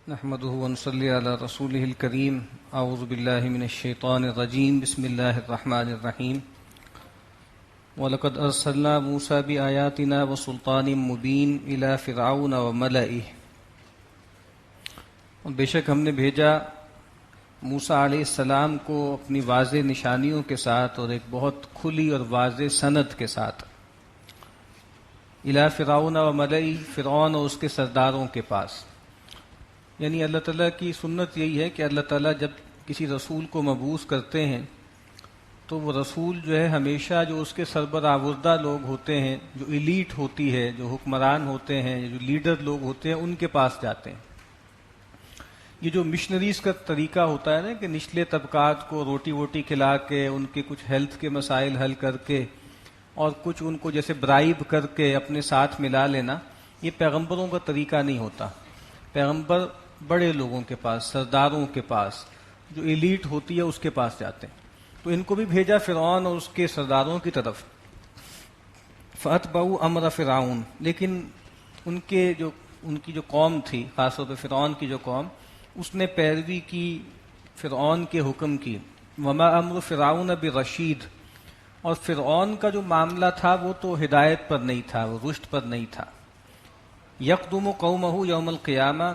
نحمده ونصلي على رسوله الكريم. اعوذ بالله من الشيطان الرجيم. بسم الله الرحمن الرحيم. ولقد ارسلنا موسى بآياتنا وسلطان مبين الى فرعون وملئه. اور بے شک ہم نے بھیجا موسیٰ علیہ السلام کو اپنی واضح نشانیوں کے ساتھ اور ایک بہت کھلی اور واضح سند کے ساتھ الى فرعون وملئه، فرعون اور اس کے سرداروں کے پاس. یعنی اللہ تعالیٰ کی سنت یہی ہے کہ اللہ تعالیٰ جب کسی رسول کو مبعوث کرتے ہیں تو وہ رسول جو ہے ہمیشہ جو اس کے سربراہ لوگ ہوتے ہیں، جو ایلیٹ ہوتی ہے، جو حکمران ہوتے ہیں، جو لیڈر لوگ ہوتے ہیں، ان کے پاس جاتے ہیں. یہ جو مشنریز کا طریقہ ہوتا ہے نا کہ نچلے طبقات کو روٹی ووٹی کھلا کے ان کے کچھ ہیلتھ کے مسائل حل کر کے اور کچھ ان کو جیسے برائب کر کے اپنے ساتھ ملا لینا، یہ پیغمبروں کا طریقہ نہیں ہوتا. پیغمبر بڑے لوگوں کے پاس، سرداروں کے پاس، جو ایلیٹ ہوتی ہے اس کے پاس جاتے ہیں. تو ان کو بھی بھیجا فرعون اور اس کے سرداروں کی طرف. فَأَتْبَعُوا أَمْرَ فِرْعَوْنَ، لیکن ان کی جو قوم تھی، خاص طور پہ فرعون کی جو قوم، اس نے پیروی کی فرعون کے حکم کی. وَمَا أَمْرُ فِرْعَوْنَ بِرَشِيدٍ، اور فرعون کا جو معاملہ تھا وہ تو ہدایت پر نہیں تھا، وہ رشد پر نہیں تھا. یقدم قومہ یوم القیامہ،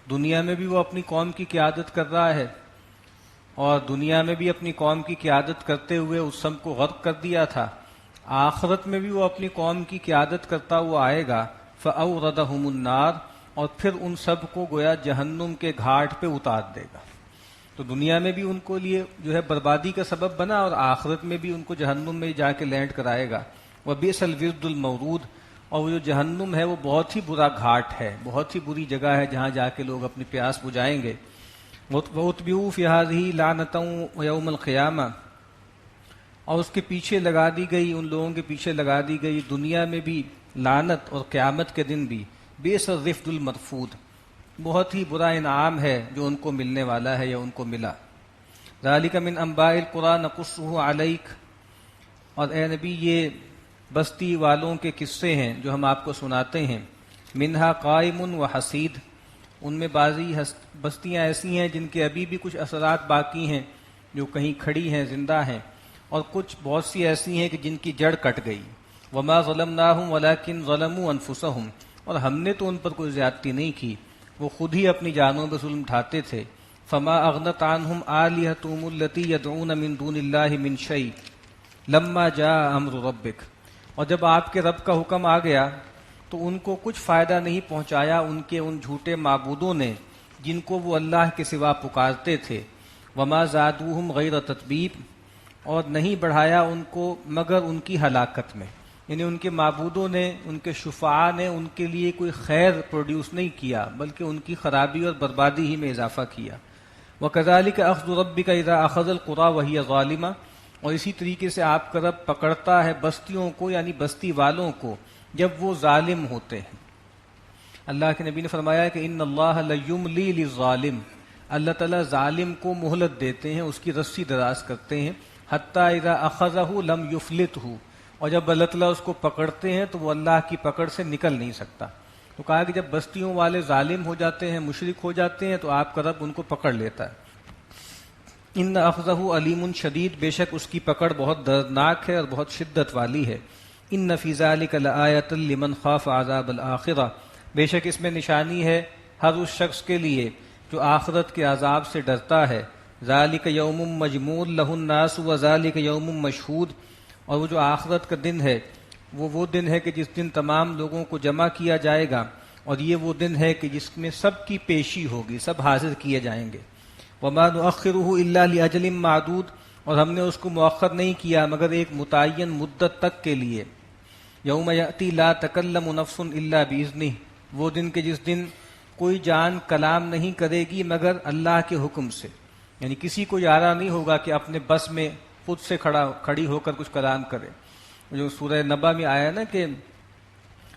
دنیا میں بھی وہ اپنی قوم کی قیادت کر رہا ہے اور دنیا میں بھی اپنی قوم کی قیادت کرتے ہوئے اس سب کو غرق کر دیا تھا. آخرت میں بھی وہ اپنی قوم کی قیادت کرتا ہوا آئے گا. فأوردہم النار، اور پھر ان سب کو گویا جہنم کے گھاٹ پہ اتار دے گا. تو دنیا میں بھی ان کو لیے جو ہے بربادی کا سبب بنا اور آخرت میں بھی ان کو جہنم میں جا کے لینڈ کرائے گا. وبئس الورد المورود، اور وہ جو جہنم ہے وہ بہت ہی برا گھاٹ ہے، بہت ہی بری جگہ ہے جہاں جا کے لوگ اپنی پیاس بجھائیں گے. وَأُتْبِعُوا فِي هَٰذِهِ لَعْنَةً وَيَوْمَ الْقِيَامَةِ، اور اس کے پیچھے لگا دی گئی، ان لوگوں کے پیچھے لگا دی گئی دنیا میں بھی لعنت اور قیامت کے دن بھی. بئس الرفد المرفود، بہت ہی برا انعام ہے جو ان کو ملنے والا ہے یا ان کو ملا. ذَلِكَ مِنْ أَنْبَاءِ الْقُرَىٰ نَقُصُّهُ عَلَيْكَ، اور اے نبی یہ بستی والوں کے قصے ہیں جو ہم آپ کو سناتے ہیں. منہا قائم و حسید، ان میں بعضی بستیاں ایسی ہیں جن کے ابھی بھی کچھ اثرات باقی ہیں، جو کہیں کھڑی ہیں، زندہ ہیں، اور کچھ بہت سی ایسی ہیں کہ جن کی جڑ کٹ گئی. وما ظلمناہم ولکن ظلموا انفسہم، اور ہم نے تو ان پر کوئی زیادتی نہیں کی، وہ خود ہی اپنی جانوں پہ ظلم ڈھاتے تھے. فما اغنت عنہم آلہتہم التی یدعون من دون اللہ من شیء لما جاء امر ربک، اور جب آپ کے رب کا حکم آ گیا تو ان کو کچھ فائدہ نہیں پہنچایا ان کے ان جھوٹے معبودوں نے جن کو وہ اللہ کے سوا پکارتے تھے. وما زادوہم غیر تتبیب، اور نہیں بڑھایا ان کو مگر ان کی ہلاکت میں. یعنی ان کے معبودوں نے، ان کے شفعاء نے ان کے لیے کوئی خیر پروڈیوس نہیں کیا بلکہ ان کی خرابی اور بربادی ہی میں اضافہ کیا. وَكَذَلِكَ أَخْذُ رَبِّكَ إِذَا أَخَذَ الْقُرَىٰ وَهِيَ ظَالِمَةٌ، اور اسی طریقے سے آپ کا رب پکڑتا ہے بستیوں کو یعنی بستی والوں کو جب وہ ظالم ہوتے ہیں. اللہ کے نبی نے فرمایا کہ ان اللہ لیملی للظالم، اللہ تعالیٰ ظالم کو مہلت دیتے ہیں، اس کی رسی دراز کرتے ہیں. حتی اذا اخذہ لم یفلتہ، اور جب اللہ تعالیٰ اس کو پکڑتے ہیں تو وہ اللہ کی پکڑ سے نکل نہیں سکتا. تو کہا کہ جب بستیوں والے ظالم ہو جاتے ہیں، مشرک ہو جاتے ہیں، تو آپ کا رب ان کو پکڑ لیتا ہے. ان اخذہ علیم شدید، بے شک اس کی پکڑ بہت دردناک ہے اور بہت شدت والی ہے. ان فی ذلک لآیۃ لمن خاف عذاب الآخرہ، بے شک اس میں نشانی ہے ہر اس شخص کے لیے جو آخرت کے عذاب سے ڈرتا ہے. ذالک یوم مجموع لہ الناس وذالک یوم مشہود، اور وہ جو آخرت کا دن ہے وہ دن ہے کہ جس دن تمام لوگوں کو جمع کیا جائے گا، اور یہ وہ دن ہے کہ جس میں سب کی پیشی ہوگی، سب حاضر کیے جائیں گے. وما نؤخرہ الا لاجل معدود، اور ہم نے اس کو مؤخر نہیں کیا مگر ایک متعین مدت تک کے لیے. یوم یأتی لا تکلم نفس الا باذنہ، وہ دن کہ جس دن کوئی جان کلام نہیں کرے گی مگر اللہ کے حکم سے. یعنی کسی کو ارادہ نہیں ہوگا کہ اپنے بس میں خود سے کھڑی ہو کر کچھ کلام کرے. جو سورہ نبا میں آیا نا کہ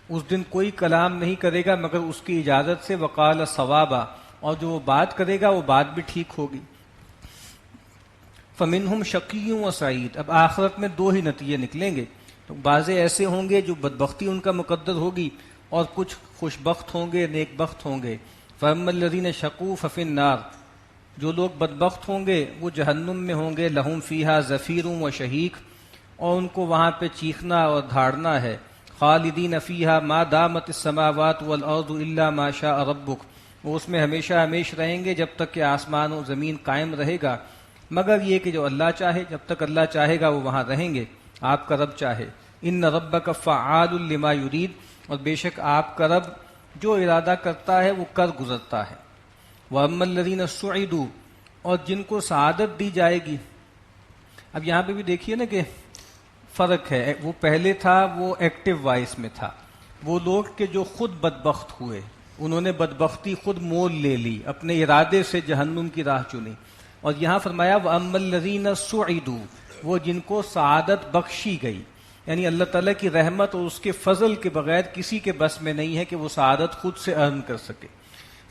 اس دن کوئی کلام نہیں کرے گا مگر اس کی اجازت سے. وقال صوابا، اور جو وہ بات کرے گا وہ بات بھی ٹھیک ہوگی. فمنہم شقی و سعید، اب آخرت میں دو ہی نتیجے نکلیں گے. تو بعض ایسے ہوں گے جو بدبختی ان کا مقدر ہوگی، اور کچھ خوش بخت ہوں گے، نیک بخت ہوں گے. فَأَمَّا الَّذِينَ شَقُوا فَفِي النَّارِ، جو لوگ بدبخت ہوں گے وہ جہنم میں ہوں گے، لہم فیہا زفیر و شہیق، اور ان کو وہاں پہ چیخنا اور دھاڑنا ہے، خالدین فیہا ما دامت السماوات والارض الا ما شاء ربک، وہ اس میں ہمیشہ ہمیش رہیں گے جب تک کہ آسمان و زمین قائم رہے گا، مگر یہ کہ جو اللہ چاہے، جب تک اللہ چاہے گا وہ وہاں رہیں گے، آپ کا رب چاہے۔ ان ربک فعال لما یرید، اور بے شک آپ کا رب جو ارادہ کرتا ہے وہ کر گزرتا ہے۔ وَأَمَّا الَّذِينَ سُعِدُوا، اور جن کو سعادت دی جائے گی۔ اب یہاں پہ بھی دیکھیے نا کہ فرق ہے، وہ پہلے تھا وہ ایکٹیو وائس میں تھا، وہ لوگ کہ جو خود بدبخت ہوئے، انہوں نے بدبختی خود مول لے لی، اپنے ارادے سے جہنم کی راہ چنی، اور یہاں فرمایا وَأَمَّا الَّذِينَ سُعِدُوا، وہ جن کو سعادت بخشی گئی، یعنی اللہ تعالیٰ کی رحمت اور اس کے فضل کے بغیر کسی کے بس میں نہیں ہے کہ وہ سعادت خود سے ارن کر سکے۔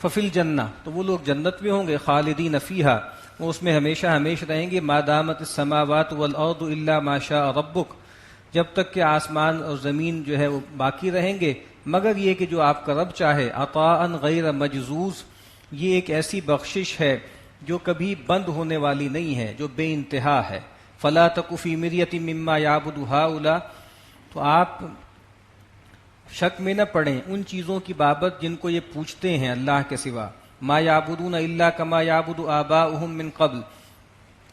ففی الجنہ، تو وہ لوگ جنت میں ہوں گے، خالدین فیہا، وہ اس میں ہمیشہ ہمیش رہیں گے، ما دامت السماوات والارض الا ما شاء ربک، جب تک کہ آسمان اور زمین جو ہے وہ باقی رہیں گے، مگر یہ کہ جو آپ کا رب چاہے، عطاء غیر مجزوز، یہ ایک ایسی بخشش ہے جو کبھی بند ہونے والی نہیں ہے، جو بے انتہا ہے۔ فلا تک فی مریۃ مما یعبد ہؤلاء، تو آپ شک میں نہ پڑیں ان چیزوں کی بابت جن کو یہ پوچھتے ہیں اللہ کے سوا، ما یعبدون الا کما یعبد آباؤہم من قبل،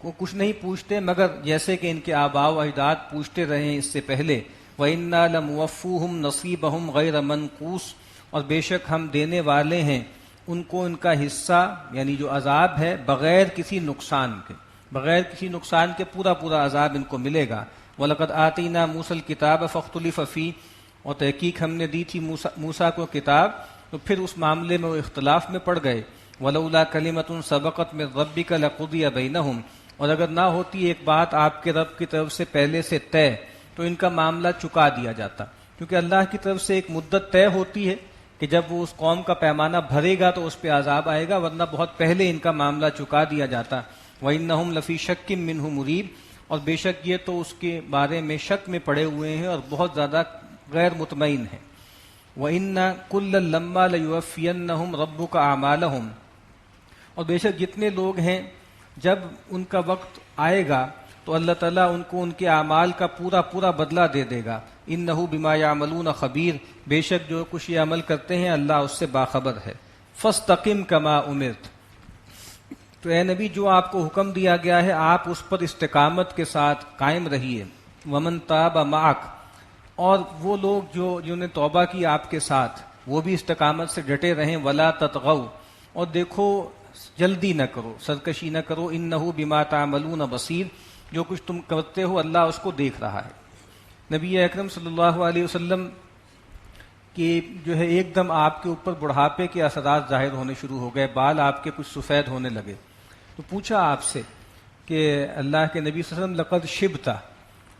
وہ کچھ نہیں پوچھتے مگر جیسے کہ ان کے آباء و اجداد پوچھتے رہے ہیں اس سے پہلے۔ وَإِنَّا لَمُوَفُّوهُمْ نَصِيبَهُمْ غَيْرَ مَنْقُوصٍ، اور بے شک ہم دینے والے ہیں ان کو ان کا حصہ، یعنی جو عذاب ہے، بغیر کسی نقصان کے، بغیر کسی نقصان کے پورا پورا عذاب ان کو ملے گا۔ وَلَقَدْ آتَيْنَا مُوسَى الْكِتَابَ فَاخْتُلِفَ فِيهِ، اور تحقیق ہم نے دی تھی موسیٰ کو کتاب، تو پھر اس معاملے میں وہ اختلاف میں پڑ گئے۔ وَلَوْلَا كَلِمَةٌ سَبَقَتْ مِنْ رَبِّكَ لَقُضِيَ بَيْنَهُمْ، اور اگر نہ ہوتی ایک بات آپ کے رب کی طرف سے پہلے سے طے تو ان کا معاملہ چکا دیا جاتا، کیونکہ اللہ کی طرف سے ایک مدت طے ہوتی ہے کہ جب وہ اس قوم کا پیمانہ بھرے گا تو اس پہ عذاب آئے گا، ورنہ بہت پہلے ان کا معاملہ چکا دیا جاتا۔ وَإِنَّهُمْ لَفِي شَكٍّ مِّنْهُ مُرِيبٍ، اور بے شک یہ تو اس کے بارے میں شک میں پڑے ہوئے ہیں اور بہت زیادہ غیر مطمئن ہیں۔ وَإِنَّ كُلًّا لَمَّا لَيُوَفِّيَنَّهُمْ رَبُّكَ أَعْمَالَهُمْ، اور بے شک جتنے لوگ ہیں جب ان کا وقت آئے گا تو اللہ تعالیٰ ان کو ان کے اعمال کا پورا پورا بدلہ دے دے گا۔ انہ بما یعملون خبیر، بے شک جو کچھ یہ عمل کرتے ہیں اللہ اس سے باخبر ہے۔ فاستقم کما امرت، تو اے نبی جو آپ کو حکم دیا گیا ہے آپ اس پر استقامت کے ساتھ قائم رہیے۔ ومن تاب معک، اور وہ لوگ جنہوں نے توبہ کی آپ کے ساتھ وہ بھی استقامت سے ڈٹے رہیں۔ ولا تطغوا، اور دیکھو جلدی نہ کرو، سرکشی نہ کرو۔ انہ بما تعملون بصیر، جو کچھ تم کرتے ہو اللہ اس کو دیکھ رہا ہے۔ نبی اکرم صلی اللہ علیہ وسلم کی جو ہے ایک دم آپ کے اوپر بڑھاپے کے اثرات ظاہر ہونے شروع ہو گئے، بال آپ کے کچھ سفید ہونے لگے، تو پوچھا آپ سے کہ اللہ کے نبی صلی اللہ علیہ وسلم لقد شبتا،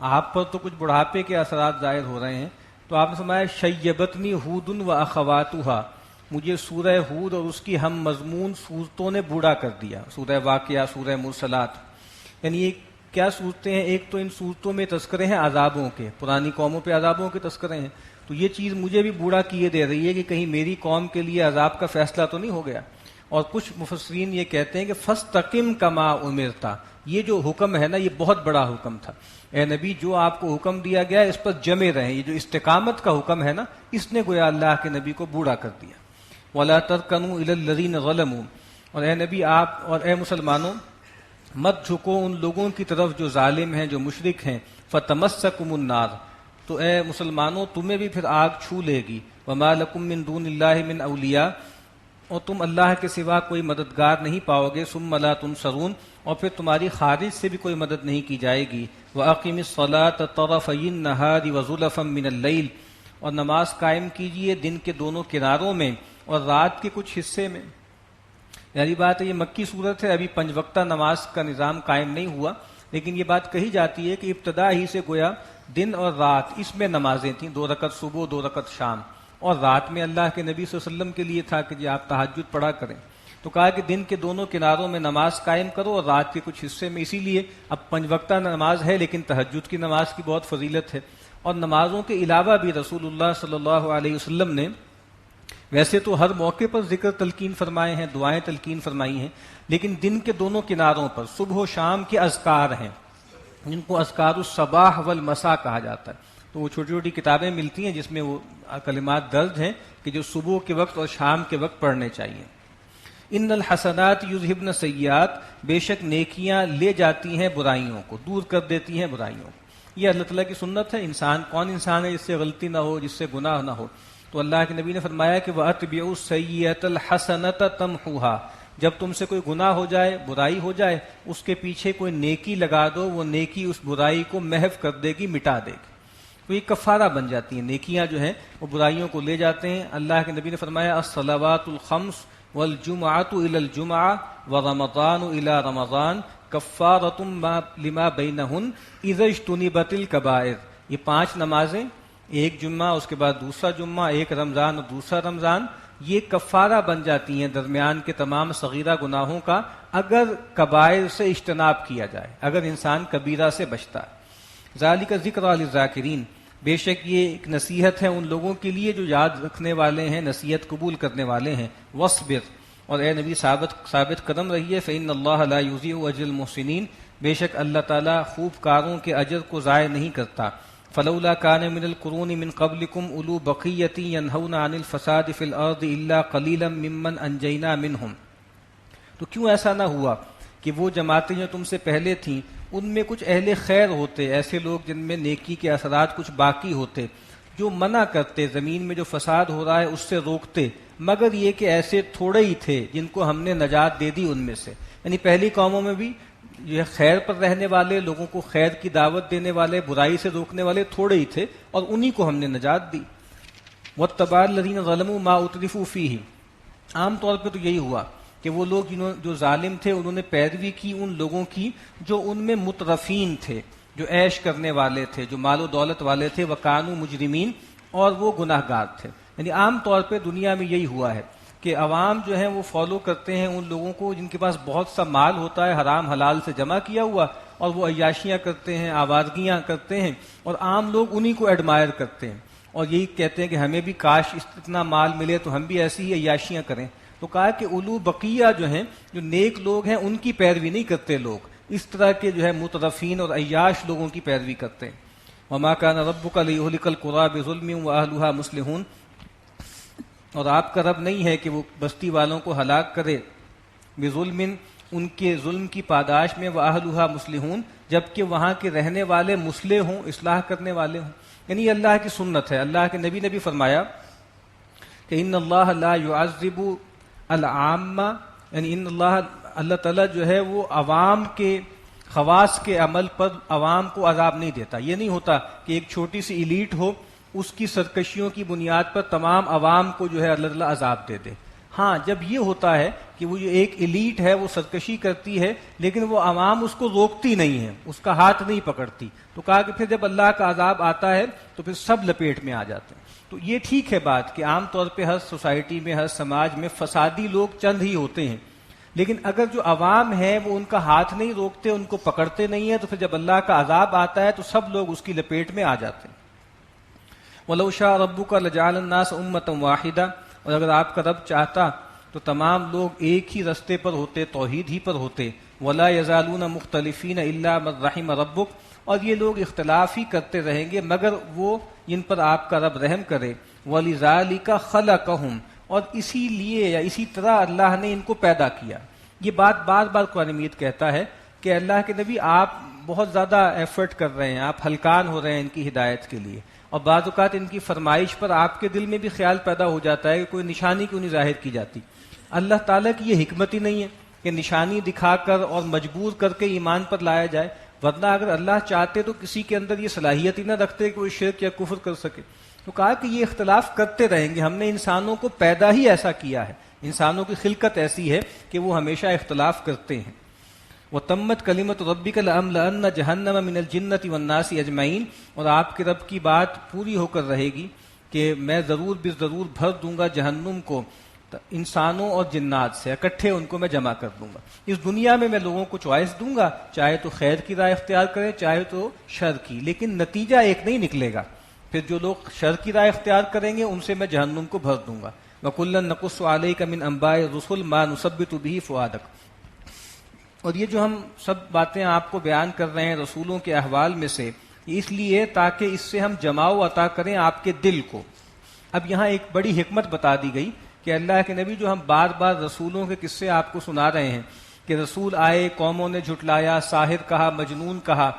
آپ پر تو کچھ بڑھاپے کے اثرات ظاہر ہو رہے ہیں، تو آپ نے فرمایا شیبتنی ہود و اخواتها، مجھے سورہ ہود اور اس کی ہم مضمون صورتوں نے بوڑھا کر دیا، سورہ واقعہ، سورہ مرسلات، یعنی یہ کیا صورتیں ہیں؟ ایک تو ان صورتوں میں تذکرے ہیں عذابوں کے، پرانی قوموں پہ عذابوں کے تذکرے ہیں، تو یہ چیز مجھے بھی بوڑھا کیے دے رہی ہے کہ کہیں میری قوم کے لیے عذاب کا فیصلہ تو نہیں ہو گیا۔ اور کچھ مفسرین یہ کہتے ہیں کہ فاستقم کما امرتا، یہ جو حکم ہے نا یہ بہت بڑا حکم تھا، اے نبی جو آپ کو حکم دیا گیا اس پر جمے رہیں، یہ جو استقامت کا حکم ہے نا اس نے گویا اللہ کے نبی کو بوڑھا کر دیا۔ وَلَا تَرْكَنُوا إِلَى الَّذِينَ ظَلَمُوا، اور اے نبی آپ اور اے مسلمانوں مت جھکو ان لوگوں کی طرف جو ظالم ہیں، جو مشرک ہیں۔ فَتَمَسَّكُمُ النَّارُ، تو اے مسلمانوں تمہیں بھی پھر آگ چھو لے گی۔ وَمَا لَكُم مِّن دُونِ اللَّهِ مِنْ أَوْلِيَاءَ، اور تم اللہ کے سوا کوئی مددگار نہیں پاؤ گے۔ ثُمَّ لَا تُنصَرُونَ، اور پھر تمہاری خارج سے بھی کوئی مدد نہیں کی جائے گی۔ وَأَقِمِ الصَّلَاةَ طَرَفَيِ النَّهَارِ وَزُلَفًا مِّنَ اللَّيْلِ، اور نماز قائم کیجئے دن کے دونوں کناروں میں اور رات کے کچھ حصے میں۔ یعنی بات ہے یہ مکی صورت ہے، ابھی 5 وقتہ نماز کا نظام قائم نہیں ہوا، لیکن یہ بات کہی جاتی ہے کہ ابتدا ہی سے گویا دن اور رات اس میں نمازیں تھیں، 2 رکعت صبح 2 رکعت شام، اور رات میں اللہ کے نبی صلی اللہ علیہ وسلم کے لیے تھا کہ جی آپ تہجد پڑھا کریں، تو کہا کہ دن کے دونوں کناروں میں نماز قائم کرو اور رات کے کچھ حصے میں، اسی لیے اب 5 وقتہ نماز ہے لیکن تہجد کی نماز کی بہت فضیلت ہے۔ اور نمازوں کے علاوہ بھی رسول اللہ صلی اللہ علیہ وسلم نے ویسے تو ہر موقع پر ذکر تلقین فرمائے ہیں، دعائیں تلقین فرمائی ہیں، لیکن دن کے دونوں کناروں پر صبح و شام کے اذکار ہیں جن کو اذکار الصباح والمساء کہا جاتا ہے. تو وہ چھوٹی چھوٹی کتابیں ملتی ہیں جس میں وہ کلمات درج ہیں کہ جو صبح کے وقت اور شام کے وقت پڑھنے چاہیے. ان الحسنات یذہبن السیئات، بے شک نیکیاں لے جاتی ہیں برائیوں کو، دور کر دیتی ہیں برائیوں کو. یہ اللہ تعالیٰ کی سنت ہے. کون انسان ہے جس سے غلطی نہ ہو، جس سے گناہ نہ ہو؟ تو اللہ کے نبی نے فرمایا کہ وَأَتْبِعُوا السَّيِّئَةَ الْحَسَنَةَ تَمْحُوهَا، جب تم سے کوئی گناہ ہو جائے، برائی ہو جائے، اس کے پیچھے کوئی نیکی لگا دو، وہ نیکی اس برائی کو محو کر دے گی، مٹا دے گی. تو یہ کفارہ بن جاتی ہیں. نیکیاں جو ہیں وہ برائیوں کو لے جاتے ہیں. اللہ کے نبی نے فرمایا الصلوات الخمس والجمعۃ الی الجمعہ ورمضان الی رمضان کفارۃ لما بینہن اذا اجتنبت الکبائر. یہ 5 نمازیں، ایک جمعہ اس کے بعد دوسرا جمعہ، ایک رمضان اور دوسرا رمضان، یہ کفارہ بن جاتی ہیں درمیان کے تمام صغیرہ گناہوں کا، اگر کبائر سے اجتناب کیا جائے، اگر انسان کبیرہ سے بچتا ہے. ذالک ذکریٰ للذاکرین، بے شک یہ ایک نصیحت ہے ان لوگوں کے لیے جو یاد رکھنے والے ہیں، نصیحت قبول کرنے والے ہیں. وصبر، اور اے نبی ثابت قدم رہیے. فإن اللہ لا یضیع اجر المحسنین، بے شک اللہ تعالیٰ خوب کاروں کے اجر کو ضائع نہیں کرتا. فلولا کان من القرون من قبلکم اولو بقیۃ ینہون عن الفساد فی الارض الا قلیلا ممن انجینا منہم. تو کیوں ایسا نہ ہوا کہ وہ جماعتیں جو تم سے پہلے تھیں ان میں کچھ اہل خیر ہوتے، ایسے لوگ جن میں نیکی کے اثرات کچھ باقی ہوتے، جو منع کرتے، زمین میں جو فساد ہو رہا ہے اس سے روکتے، مگر یہ کہ ایسے تھوڑے ہی تھے جن کو ہم نے نجات دے دی ان میں سے. یعنی پہلی قوموں میں بھی یہ خیر پر رہنے والے، لوگوں کو خیر کی دعوت دینے والے، برائی سے روکنے والے تھوڑے ہی تھے، اور انہی کو ہم نے نجات دی. وَاتَّبَعَ الَّذِينَ ظَلَمُوا مَا أُتْرِفُوا فِيهِ، عام طور پہ تو یہی ہوا کہ وہ لوگ جو ظالم تھے انہوں نے پیروی کی ان لوگوں کی جو ان میں مترفین تھے، جو عیش کرنے والے تھے، جو مال و دولت والے تھے. وَكَانُوا مُجْرِمِينَ، اور وہ گناہ گار تھے. یعنی عام طور پہ دنیا میں یہی ہوا ہے کہ عوام جو ہیں وہ فالو کرتے ہیں ان لوگوں کو جن کے پاس بہت سا مال ہوتا ہے حرام حلال سے جمع کیا ہوا، اور وہ عیاشیاں کرتے ہیں، آوارگیاں کرتے ہیں، اور عام لوگ انہی کو ایڈمائر کرتے ہیں اور یہی کہتے ہیں کہ ہمیں بھی کاش اتنا مال ملے تو ہم بھی ایسی ہی عیاشیاں کریں. تو کہا کہ اولو بقیہ جو ہیں، جو نیک لوگ ہیں، ان کی پیروی نہیں کرتے لوگ، اس طرح کے جو ہے مترفین اور عیاش لوگوں کی پیروی کرتے ہیں. وما كان ربك ليهلك القرى بظلم واهلها مصلحون، اور آپ کا رب نہیں ہے کہ وہ بستی والوں کو ہلاک کرے بظلم، ان کے ظلم کی پاداش میں، واهلها مصلحون، جبکہ وہاں کے رہنے والے مصلح ہوں، اصلاح کرنے والے ہوں. یعنی اللہ کی سنت ہے. اللہ کے نبی نے بھی فرمایا کہ ان اللہ لا يعذب العامہ، یعنی ان اللہ تعالیٰ جو ہے وہ عوام کے خواص کے عمل پر عوام کو عذاب نہیں دیتا. یہ نہیں ہوتا کہ ایک چھوٹی سی ایلیٹ ہو، اس کی سرکشیوں کی بنیاد پر تمام عوام کو جو ہے اللہ تعالیٰ عذاب دے دے. ہاں جب یہ ہوتا ہے کہ وہ جو ایک ایلیٹ ہے وہ سرکشی کرتی ہے لیکن وہ عوام اس کو روکتی نہیں ہے، اس کا ہاتھ نہیں پکڑتی، تو کہا کہ پھر جب اللہ کا عذاب آتا ہے تو پھر سب لپیٹ میں آ جاتے ہیں. تو یہ ٹھیک ہے بات کہ عام طور پہ ہر سوسائٹی میں، ہر سماج میں فسادی لوگ چند ہی ہوتے ہیں، لیکن اگر جو عوام ہے وہ ان کا ہاتھ نہیں روکتے، ان کو پکڑتے نہیں ہیں، تو پھر جب اللہ کا عذاب آتا ہے تو سب لوگ اس کی لپیٹ میں آ جاتے ہیں. وَلَوْ شَاءَ رَبُّكَ لَجَعَلَ النَّاسَ أُمَّةً وَاحِدَةً، اور اگر آپ کا رب چاہتا تو تمام لوگ ایک ہی رستے پر ہوتے، توحید ہی پر ہوتے. وَلَا يَزَالُونَ مُخْتَلِفِينَ إِلَّا مَن رَحِمَ رَبُّكَ، اور یہ لوگ اختلاف ہی کرتے رہیں گے مگر وہ جن پر آپ کا رب رحم کرے. وَلِذَالِكَ خَلَقَهُمْ، اور اسی لیے یا اسی طرح اللہ نے ان کو پیدا کیا. یہ بات بار بار قرآن مجید کہتا ہے کہ اللہ کے نبی آپ بہت زیادہ ایفرٹ کر رہے ہیں، آپ ہلکان ہو رہے ہیں ان کی ہدایت کے لیے، اور بعض اوقات ان کی فرمائش پر آپ کے دل میں بھی خیال پیدا ہو جاتا ہے کہ کوئی نشانی کیوں نہیں ظاہر کی جاتی. اللہ تعالیٰ کی یہ حکمت ہی نہیں ہے کہ نشانی دکھا کر اور مجبور کر کے ایمان پر لایا جائے، ورنہ اگر اللہ چاہتے تو کسی کے اندر یہ صلاحیت ہی نہ رکھتے کہ وہ شرک یا کفر کر سکے. تو کہا کہ یہ اختلاف کرتے رہیں گے، ہم نے انسانوں کو پیدا ہی ایسا کیا ہے، انسانوں کی خلقت ایسی ہے کہ وہ ہمیشہ اختلاف کرتے ہیں. وَتَمَّتْ كَلِمَةُ رَبِّكَ لَأَمْلَأَنَّ جَهَنَّمَ مِنَ الْجِنَّةِ وَالنَّاسِ أَجْمَعِينَ، اور آپ کے رب کی بات پوری ہو کر رہے گی کہ میں ضرور ضرور بھر دوں گا جہنم کو انسانوں اور جنات سے، اکٹھے ان کو میں جمع کر دوں گا. اس دنیا میں لوگوں کو چوائس دوں گا، چاہے تو خیر کی راہ اختیار کریں چاہے تو شر کی، لیکن نتیجہ ایک نہیں نکلے گا. پھر جو لوگ شر کی راہ اختیار کریں گے ان سے میں جہنم کو بھر دوں گا، وَكُلًّا نَقُصُّ عَلَيْكَ مِنْ أَنْبَاءِ الرُّسُلِ مَا نُثَبِّتُ بِهِ فُؤَادَكَ۔ اور یہ جو ہم سب باتیں آپ کو بیان کر رہے ہیں رسولوں کے احوال میں سے، اس لیے تاکہ اس سے ہم جماؤ عطا کریں آپ کے دل کو۔ اب یہاں ایک بڑی حکمت بتا دی گئی کہ اللہ کے نبی جو ہم بار بار رسولوں کے قصے آپ کو سنا رہے ہیں کہ رسول آئے، قوموں نے جھٹلایا، ساحر کہا، مجنون کہا،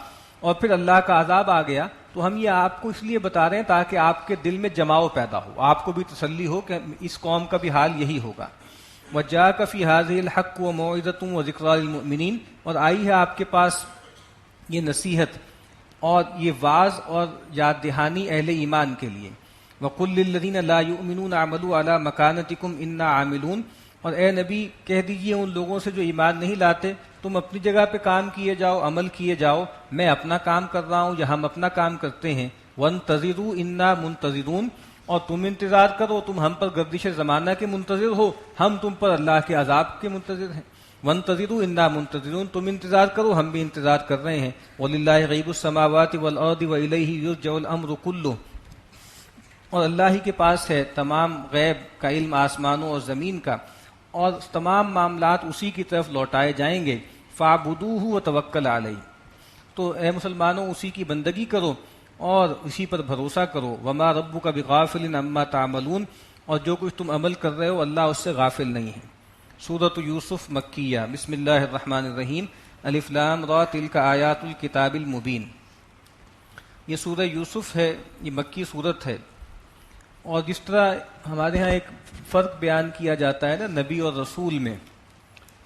اور پھر اللہ کا عذاب آ گیا، تو ہم یہ آپ کو اس لیے بتا رہے ہیں تاکہ آپ کے دل میں جماؤ پیدا ہو، آپ کو بھی تسلی ہو کہ اس قوم کا بھی حال یہی ہوگا۔ وَجَاءَكَ فِي هَٰذِهِ الْحَقُّ وَمَوْعِظَةٌ وَذِكْرَىٰ لِلْمُؤْمِنِينَ، اور آئی ہے آپ کے پاس یہ نصیحت اور یہ واعظ اور یاد دہانی اہل ایمان کے لیے۔ وَقُلْ لِلَّذِينَ لَا يُؤْمِنُونَ اعْمَلُوا عَلَىٰ مَكَانَتِكُمْ إِنَّا عَامِلُونَ، اور اے نبی کہہ دیجئے ان لوگوں سے جو ایمان نہیں لاتے، تم اپنی جگہ پہ کام کیے جاؤ، عمل کیے جاؤ، میں اپنا کام کر رہا ہوں یا ہم اپنا کام کرتے ہیں۔ وَانتَظِرُوا إِنَّا مُنتَظِرُونَ، اور تم انتظار کرو، تم ہم پر گردش زمانہ کے منتظر ہو، ہم تم پر اللہ کے عذاب کے منتظر ہیں۔ وَانتَظِرُوا إِنَّا مُنتَظِرُونَ، تم انتظار کرو، ہم بھی انتظار کر رہے ہیں۔ وَلِلَّهِ غَيْبُ السَّمَاوَاتِ وَالْأَرْضِ وَإِلَيْهِ يُرْجَعُ الْأَمْرُ كُلُّهُ، اور اللہ ہی کے پاس ہے تمام غیب کا علم آسمانوں اور زمین کا، اور تمام معاملات اسی کی طرف لوٹائے جائیں گے۔ فَاعْبُدُوهُ وَتَوَكَّلْ عَلَيْهِ، تو اے مسلمانوں اسی کی بندگی کرو اور اسی پر بھروسہ کرو۔ وَمَا رَبُّكَ بِغَافِلٍ عَمَّا تَعْمَلُونَ، اور جو کچھ تم عمل کر رہے ہو اللہ اس سے غافل نہیں ہے۔ سورۃ یوسف مکیہ، بسم اللہ الرحمن الرحیم، الف لام را تلک آیات الکتاب المبین۔ یہ سورہ یوسف ہے، یہ مکی صورت ہے، اور جس طرح ہمارے ہاں ایک فرق بیان کیا جاتا ہے نا نبی اور رسول میں،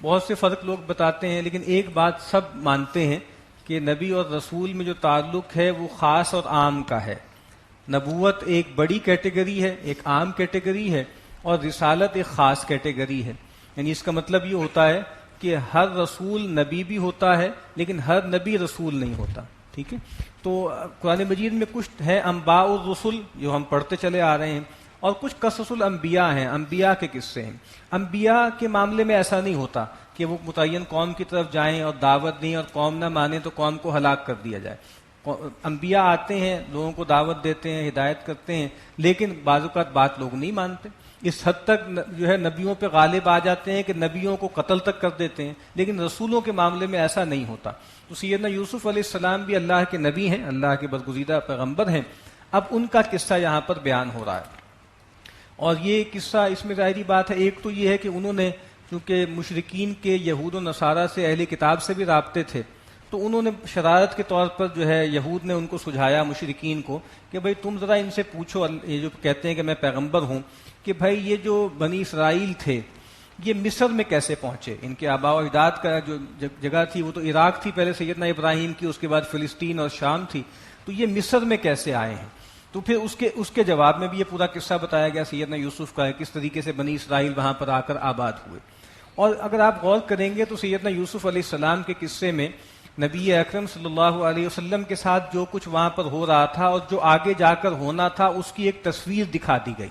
بہت سے فرق لوگ بتاتے ہیں، لیکن ایک بات سب مانتے ہیں کہ نبی اور رسول میں جو تعلق ہے وہ خاص اور عام کا ہے۔ نبوت ایک بڑی کیٹیگری ہے، ایک عام کیٹیگری ہے، اور رسالت ایک خاص کیٹیگری ہے۔ یعنی اس کا مطلب یہ ہوتا ہے کہ ہر رسول نبی بھی ہوتا ہے لیکن ہر نبی رسول نہیں ہوتا، ٹھیک ہے؟ تو قرآن مجید میں کچھ ہے انباء الرسل جو ہم پڑھتے چلے آ رہے ہیں، اور کچھ قصص الانبیاء ہیں، انبیاء کے قصے ہیں۔ انبیاء کے معاملے میں ایسا نہیں ہوتا کہ وہ متعین قوم کی طرف جائیں اور دعوت دیں اور قوم نہ مانے تو قوم کو ہلاک کر دیا جائے۔ انبیاء آتے ہیں، لوگوں کو دعوت دیتے ہیں، ہدایت کرتے ہیں، لیکن بعض اوقات بات لوگ نہیں مانتے، اس حد تک جو ہے نبیوں پہ غالب آ جاتے ہیں کہ نبیوں کو قتل تک کر دیتے ہیں، لیکن رسولوں کے معاملے میں ایسا نہیں ہوتا۔ تو سیدنا یوسف علیہ السلام بھی اللہ کے نبی ہیں، اللہ کے برگزیدہ پیغمبر ہیں۔ اب ان کا قصہ یہاں پر بیان ہو رہا ہے، اور یہ قصہ اس میں ظاہری بات ہے، ایک تو یہ ہے کہ انہوں نے چونکہ مشرکین کے یہود و نصارہ سے اہل کتاب سے بھی رابطے تھے، تو انہوں نے شرارت کے طور پر جو ہے یہود نے ان کو سجھایا مشرکین کو کہ بھئی تم ذرا ان سے پوچھو، یہ جو کہتے ہیں کہ میں پیغمبر ہوں، کہ بھئی یہ جو بنی اسرائیل تھے یہ مصر میں کیسے پہنچے؟ ان کے آباء و اجداد کا جو جگہ تھی وہ تو عراق تھی پہلے سیدنا ابراہیم کی، اس کے بعد فلسطین اور شام تھی، تو یہ مصر میں کیسے آئے ہیں؟ تو پھر اس کے جواب میں بھی یہ پورا قصہ بتایا گیا سیدنا یوسف کا، کس طریقے سے بنی اسرائیل وہاں پر آ کر آباد ہوئے۔ اور اگر آپ غور کریں گے تو سیدنا یوسف علیہ السلام کے قصے میں نبی اکرم صلی اللہ علیہ وسلم کے ساتھ جو کچھ وہاں پر ہو رہا تھا اور جو آگے جا کر ہونا تھا اس کی ایک تصویر دکھا دی گئی،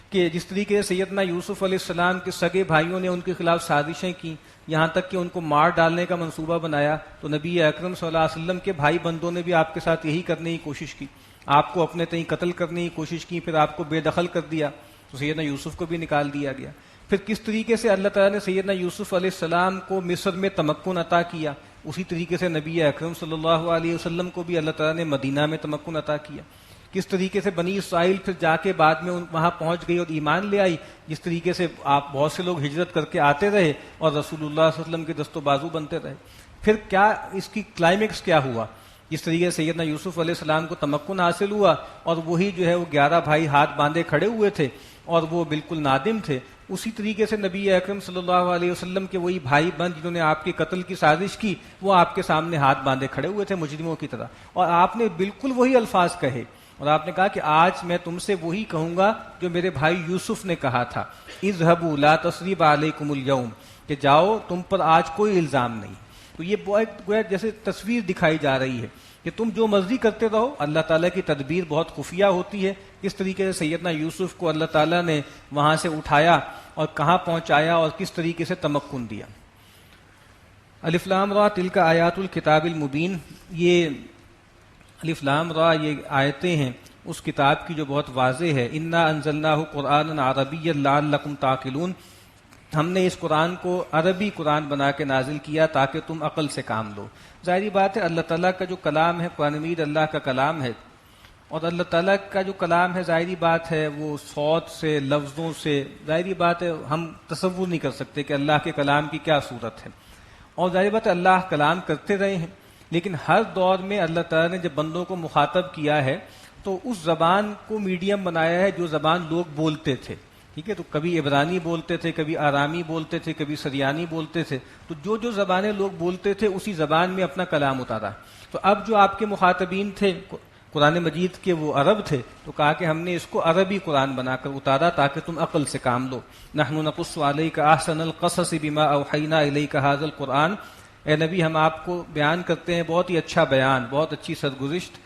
کہ جس طریقے سے سیدنا یوسف علیہ السلام کے سگے بھائیوں نے ان کے خلاف سازشیں کی، یہاں تک کہ ان کو مار ڈالنے کا منصوبہ بنایا، تو نبی اکرم صلی اللہ علیہ وسلم کے بھائی بندوں نے بھی آپ کے ساتھ یہی کرنے کی کوشش کی، آپ کو اپنے تئیں قتل کرنے کی کوشش کی، پھر آپ کو بے دخل کر دیا، تو سیدنا یوسف کو بھی نکال دیا گیا۔ پھر کس طریقے سے اللہ تعالیٰ نے سیدنا یوسف علیہ السلام کو مصر میں تمکن عطا کیا، اسی طریقے سے نبی اکرم صلی اللہ علیہ وسلم کو بھی اللہ تعالیٰ نے مدینہ میں تمکن عطا کیا۔ کس طریقے سے بنی اسرائیل پھر جا کے بعد میں وہاں پہنچ گئی اور ایمان لے آئی، جس طریقے سے آپ بہت سے لوگ ہجرت کر کے آتے رہے اور رسول اللہ صلی اللہ علیہ وسلم کے دست و بازو بنتے رہے۔ پھر کیا اس کی کلائمیکس کیا ہوا؟ جس طریقے سے سیدنا یوسف علیہ السلام کو تمکن حاصل ہوا اور وہی جو ہے وہ 11 بھائی ہاتھ باندھے کھڑے ہوئے تھے اور وہ بالکل نادم تھے، اسی طریقے سے نبی اکرم صلی اللہ علیہ وسلم کے وہی بھائی بند جنہوں نے آپ کے قتل کی سازش کی، وہ آپ کے سامنے ہاتھ باندھے کھڑے ہوئے تھے مجرموں کی طرح، اور آپ نے بالکل وہی الفاظ کہے، اور آپ نے کہا کہ آج میں تم سے وہی کہوں گا جو میرے بھائی یوسف نے کہا تھا، اذهبوا لا تثریب علیکم اليوم، کہ جاؤ تم پر آج کوئی الزام نہیں۔ تو یہ بہت جیسے تصویر دکھائی جا رہی ہے کہ تم جو مرضی کرتے رہو، اللہ تعالیٰ کی تدبیر بہت خفیہ ہوتی ہے۔ کس طریقے سے سیدنا یوسف کو اللہ تعالیٰ نے وہاں سے اٹھایا اور کہاں پہنچایا اور کس طریقے سے تمکن دیا۔ الف لام را تلک آیات الکتاب المبین، یہ الف لام را یہ آیتیں ہیں اس کتاب کی جو بہت واضح ہے، انا انزلناہ قرآنا عربیا لعلکم تعقلون، ہم نے اس قرآن کو عربی قرآن بنا کے نازل کیا تاکہ تم عقل سے کام لو۔ ظاہری بات ہے اللہ تعالیٰ کا جو کلام ہے، قرآن مجید اللہ کا کلام ہے، اور اللہ تعالیٰ کا جو کلام ہے ظاہری بات ہے وہ صوت سے، لفظوں سے، ظاہری بات ہے ہم تصور نہیں کر سکتے کہ اللہ کے کلام کی کیا صورت ہے، اور ظاہری بات ہے اللہ کلام کرتے رہے ہیں، لیکن ہر دور میں اللہ تعالیٰ نے جب بندوں کو مخاطب کیا ہے تو اس زبان کو میڈیم بنایا ہے جو زبان لوگ بولتے تھے، ٹھیک ہے، تو کبھی عبرانی بولتے تھے، کبھی آرامی بولتے تھے، کبھی سریانی بولتے تھے، تو جو زبانیں لوگ بولتے تھے اسی زبان میں اپنا کلام اتارا۔ تو اب جو آپ کے مخاطبین تھے قرآن مجید کے وہ عرب تھے، تو کہا کہ ہم نے اس کو عربی قرآن بنا کر اتارا تاکہ تم عقل سے کام لو۔ نحن نقص علیک احسن القصص بما اوحینا الیک ھذا القرآن، اے نبی ہم آپ کو بیان کرتے ہیں بہت ہی اچھا بیان، بہت اچھی سرگزشت،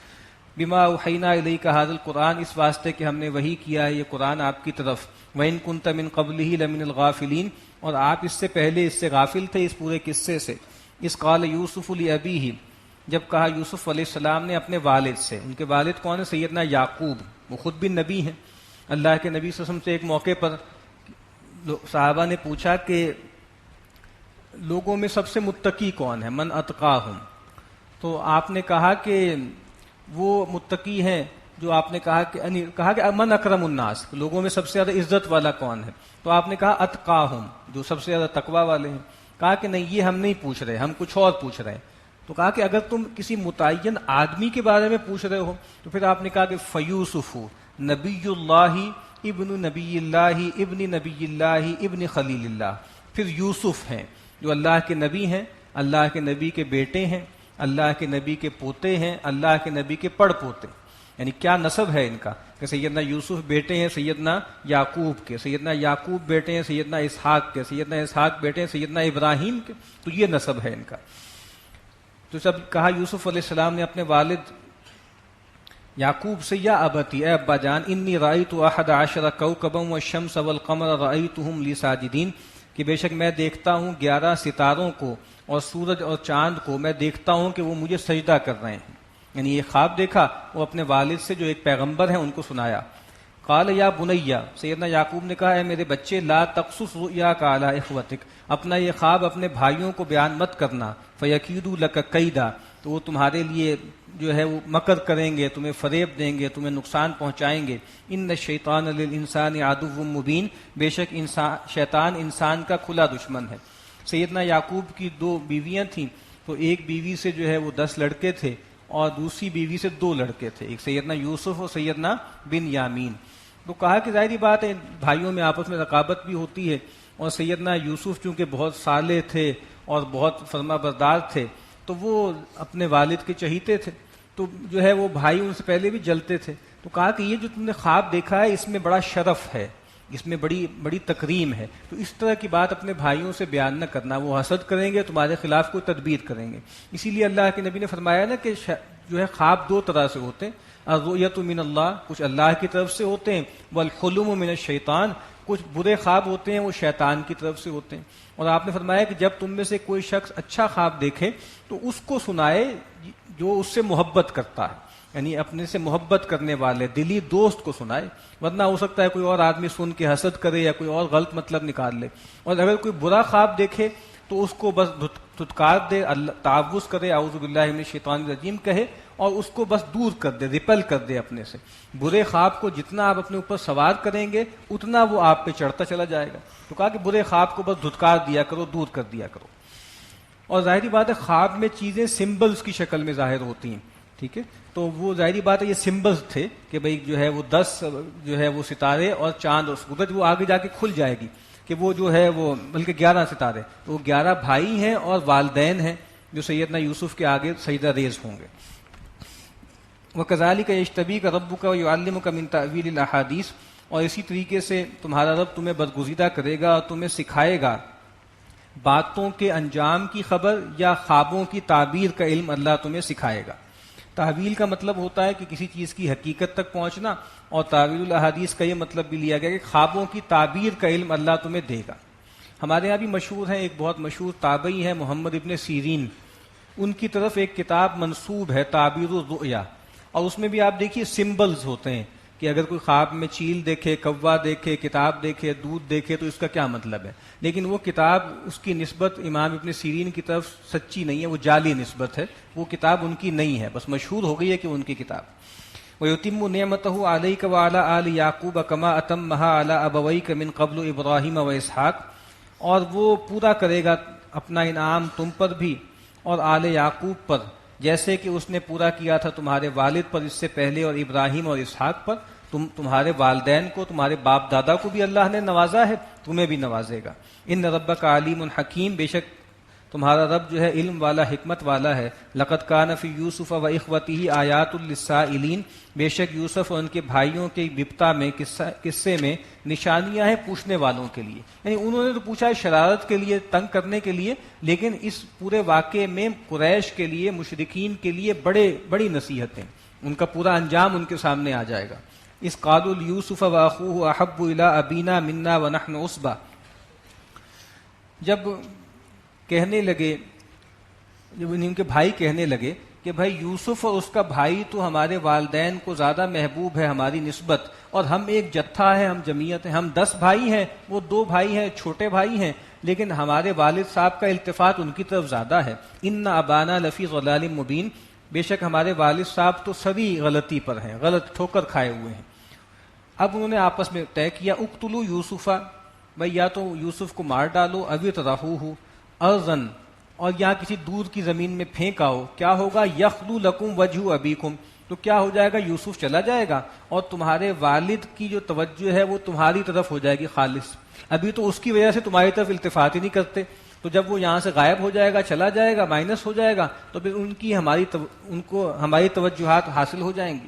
بما اوحینا الیک ھذا القرآن، اس واسطے کہ ہم نے وحی کیا ہے یہ قرآن آپ کی طرف، وَإِن كُنتَ مِن قَبْلِهِ لَمِنَ الْغَافِلِينَ، اور آپ اس سے پہلے اس سے غافل تھے اس پورے قصے سے۔ اِذْ قَالَ يُوسُفُ لِأَبِيهِ، جب کہا یوسف علیہ السلام نے اپنے والد سے، ان کے والد کون ہیں؟ سیدنا یعقوب، وہ خود بھی نبی ہیں، اللہ کے نبی صلی اللہ علیہ وسلم سے ایک موقع پر صحابہ نے پوچھا کہ لوگوں میں سب سے متقی کون ہے، من اتقاہم، تو آپ نے کہا کہ وہ متقی ہیں جو آپ نے کہا کہ من اکرم الناس، لوگوں میں سب سے زیادہ عزت والا کون ہے، تو آپ نے کہا اتقاہم، جو سب سے زیادہ تقوی والے ہیں۔ کہا کہ نہیں یہ ہم نہیں پوچھ رہے، ہم کچھ اور پوچھ رہے ہیں۔ تو کہا کہ اگر تم کسی متعین آدمی کے بارے میں پوچھ رہے ہو تو پھر آپ نے کہا کہ فیوسف نبی اللہ ابن نبی اللہ ابن نبی اللہ ابن خلیل اللہ، پھر یوسف ہیں جو اللہ کے نبی ہیں، اللہ کے نبی کے بیٹے ہیں، اللہ کے نبی کے پوتے ہیں، اللہ کے نبی کے پڑ پوتے، یعنی کیا نسب ہے ان کا کہ سیدنا یوسف بیٹے ہیں سیدنا یعقوب کے، سیدنا یعقوب بیٹے ہیں سیدنا اسحاق کے، سیدنا اسحاق بیٹے ہیں سیدنا ابراہیم کے، تو یہ نسب ہے ان کا۔ تو جب کہا یوسف علیہ السلام نے اپنے والد یعقوب سے، یا ابتی، اے ابا جان، انی رأیت احد عشر کوکبا والشمس والقمر رأیتهم لی ساجدین، کہ بے شک میں دیکھتا ہوں 11 ستاروں کو اور سورج اور چاند کو، میں دیکھتا ہوں کہ وہ مجھے سجدہ کر رہے ہیں، یعنی یہ خواب دیکھا وہ اپنے والد سے جو ایک پیغمبر ہیں ان کو سنایا۔ قال یا بنیا، سیدنا یعقوب نے کہا اے میرے بچے، لا تقصص رؤیاک علی اخوتک، اپنا یہ خواب اپنے بھائیوں کو بیان مت کرنا، فیکیدوا لک کیدا، تو وہ تمہارے لیے جو ہے وہ مکر کریں گے، تمہیں فریب دیں گے، تمہیں نقصان پہنچائیں گے۔ ان الشیطان للانسان عدو مبین، بے شک شیطان انسان کا کھلا دشمن ہے۔ سیدنا یعقوب کی 2 بیویاں تھیں، تو ایک بیوی سے جو ہے وہ 10 لڑکے تھے اور دوسری بیوی سے 2 لڑکے تھے، ایک سیدنا یوسف اور سیدنا بن یامین۔ تو کہا کہ ظاہری بات ہے بھائیوں میں آپس میں رقابت بھی ہوتی ہے، اور سیدنا یوسف چونکہ بہت صالح تھے اور بہت فرما بردار تھے تو وہ اپنے والد کے چہیتے تھے، تو جو ہے وہ بھائی ان سے پہلے بھی جلتے تھے۔ تو کہا کہ یہ جو تم نے خواب دیکھا ہے اس میں بڑا شرف ہے، اس میں بڑی تکریم ہے، تو اس طرح کی بات اپنے بھائیوں سے بیان نہ کرنا، وہ حسد کریں گے، تمہارے خلاف کوئی تدبیر کریں گے۔ اسی لیے اللہ کے نبی نے فرمایا نا کہ جو ہے خواب 2 طرح سے ہوتے ہیں، الرؤیۃ من اللہ، کچھ اللہ کی طرف سے ہوتے ہیں، والحلم من الشیطان، کچھ برے خواب ہوتے ہیں وہ شیطان کی طرف سے ہوتے ہیں۔ اور آپ نے فرمایا کہ جب تم میں سے کوئی شخص اچھا خواب دیکھے تو اس کو سنائے جو اس سے محبت کرتا ہے، یعنی اپنے سے محبت کرنے والے دلی دوست کو سنائے، ورنہ ہو سکتا ہے کوئی اور آدمی سن کے حسد کرے یا کوئی اور غلط مطلب نکال لے۔ اور اگر کوئی برا خواب دیکھے تو اس کو بس دھتکار دے، تعوذ کرے، اعوذ باللہ من الشیطان الرجیم کہے، اور اس کو بس دور کر دے، ریپل کر دے اپنے سے۔ برے خواب کو جتنا آپ اپنے اوپر سوار کریں گے اتنا وہ آپ پہ چڑھتا چلا جائے گا۔ تو کہا کہ برے خواب کو بس دھتکار دیا کرو، دور کر دیا کرو۔ اور ظاہری بات ہے خواب میں چیزیں سمبلز کی شکل میں ظاہر ہوتی ہیں، ٹھیک ہے، تو وہ ظاہری بات ہے یہ سمبلز تھے کہ بھئی جو ہے وہ 10 جو ہے وہ ستارے اور چاند اور سورج، وہ آگے جا کے کھل جائے گی کہ وہ جو ہے وہ بلکہ 11 ستارے، تو وہ 11 بھائی ہیں اور والدین ہیں جو سیدنا یوسف کے آگے سجدہ ریز ہوں گے۔ وَكَذَلِكَ يَجْتَبِيكَ رَبُّكَ وَيُعَلِّمُكَ مِن تَأْوِيلِ الْأَحَادِيثِ، اور اسی طریقے سے تمہارا رب تمہیں برگزیدہ کرے گا اور تمہیں سکھائے گا باتوں کے انجام کی خبر یا خوابوں کی تعبیر کا علم، اللہ تمہیں سکھائے گا۔ تحویل کا مطلب ہوتا ہے کہ کسی چیز کی حقیقت تک پہنچنا، اور تعویل الاحادیث کا یہ مطلب بھی لیا گیا کہ خوابوں کی تعبیر کا علم اللہ تمہیں دے گا۔ ہمارے یہاں بھی مشہور ہیں، ایک بہت مشہور تابعی ہیں محمد ابن سیرین، ان کی طرف ایک کتاب منسوب ہے تعبیر الرؤیا، اور اس میں بھی آپ دیکھیے سمبلز ہوتے ہیں کہ اگر کوئی خواب میں چیل دیکھے، کوا دیکھے، کتاب دیکھے، دودھ دیکھے تو اس کا کیا مطلب ہے. لیکن وہ کتاب، اس کی نسبت امام ابن سیرین کی طرف سچی نہیں ہے، وہ جعلی نسبت ہے، وہ کتاب ان کی نہیں ہے، بس مشہور ہو گئی ہے کہ ان کی کتاب. وَيُتِمُّ نِعْمَتَهُ عَلَيْكَ وَعَلَىٰ آلِ يَعْقُوبَ كَمَا أَتَمَّهَا عَلَىٰ أَبَوَيْكَ مِن قَبْلُ إِبْرَاهِيمَ وَإِسْحَاقَ، اور وہ پورا کرے گا اپنا انعام تم پر بھی اور آل یعقوب پر، جیسے کہ اس نے پورا کیا تھا تمہارے والد پر اس سے پہلے، اور ابراہیم اور اسحاق پر. تمہارے والدین کو، تمہارے باپ دادا کو بھی اللہ نے نوازا ہے، تمہیں بھی نوازے گا. ان ربک علیم حکیم، بے شک تمہارا رب جو ہے علم والا، حکمت والا ہے. لقد کان فی یوسف و اخوتہ آیات للسائلین، بے شک یوسف اور ان کے بھائیوں کے بپتا میں، قصے میں نشانیاں ہیں پوچھنے والوں کے لیے. یعنی انہوں نے تو پوچھا ہے شرارت کے لیے، تنگ کرنے کے لیے، لیکن اس پورے واقعے میں قریش کے لیے، مشرکین کے لیے بڑی نصیحتیں، ان کا پورا انجام ان کے سامنے آ جائے گا. اس قالوا لیوسف واخوہ احب الی ابینا منا ونحن عصبہ، جب کہنے لگے، جب ان کے بھائی کہنے لگے کہ بھائی یوسف اور اس کا بھائی تو ہمارے والدین کو زیادہ محبوب ہے ہماری نسبت، اور ہم ایک جتھا ہے، ہم جمعیت ہیں، ہم 10 بھائی ہیں، وہ 2 بھائی ہیں، چھوٹے بھائی ہیں، لیکن ہمارے والد صاحب کا التفات ان کی طرف زیادہ ہے. ان ابانا لفی ضلال مبین، بے شک ہمارے والد صاحب تو سبھی غلطی پر ہیں، غلط ٹھوکر کھائے ہوئے ہیں. اب انہوں نے آپس میں طے کیا اقتلوا یوسفا، بھائی یا تو یوسف کو مار ڈالو، او اطرحوہ ارضاً، اور یہاں کسی دور کی زمین میں پھینک آؤ. کیا ہوگا؟ یخلو لکم وجہ ابیکم، تو کیا ہو جائے گا؟ یوسف چلا جائے گا اور تمہارے والد کی جو توجہ ہے وہ تمہاری طرف ہو جائے گی خالص. ابھی تو اس کی وجہ سے تمہاری طرف التفات ہی نہیں کرتے، تو جب وہ یہاں سے غائب ہو جائے گا، چلا جائے گا، مائنس ہو جائے گا، تو پھر ان کو ہماری توجہات حاصل ہو جائیں گی.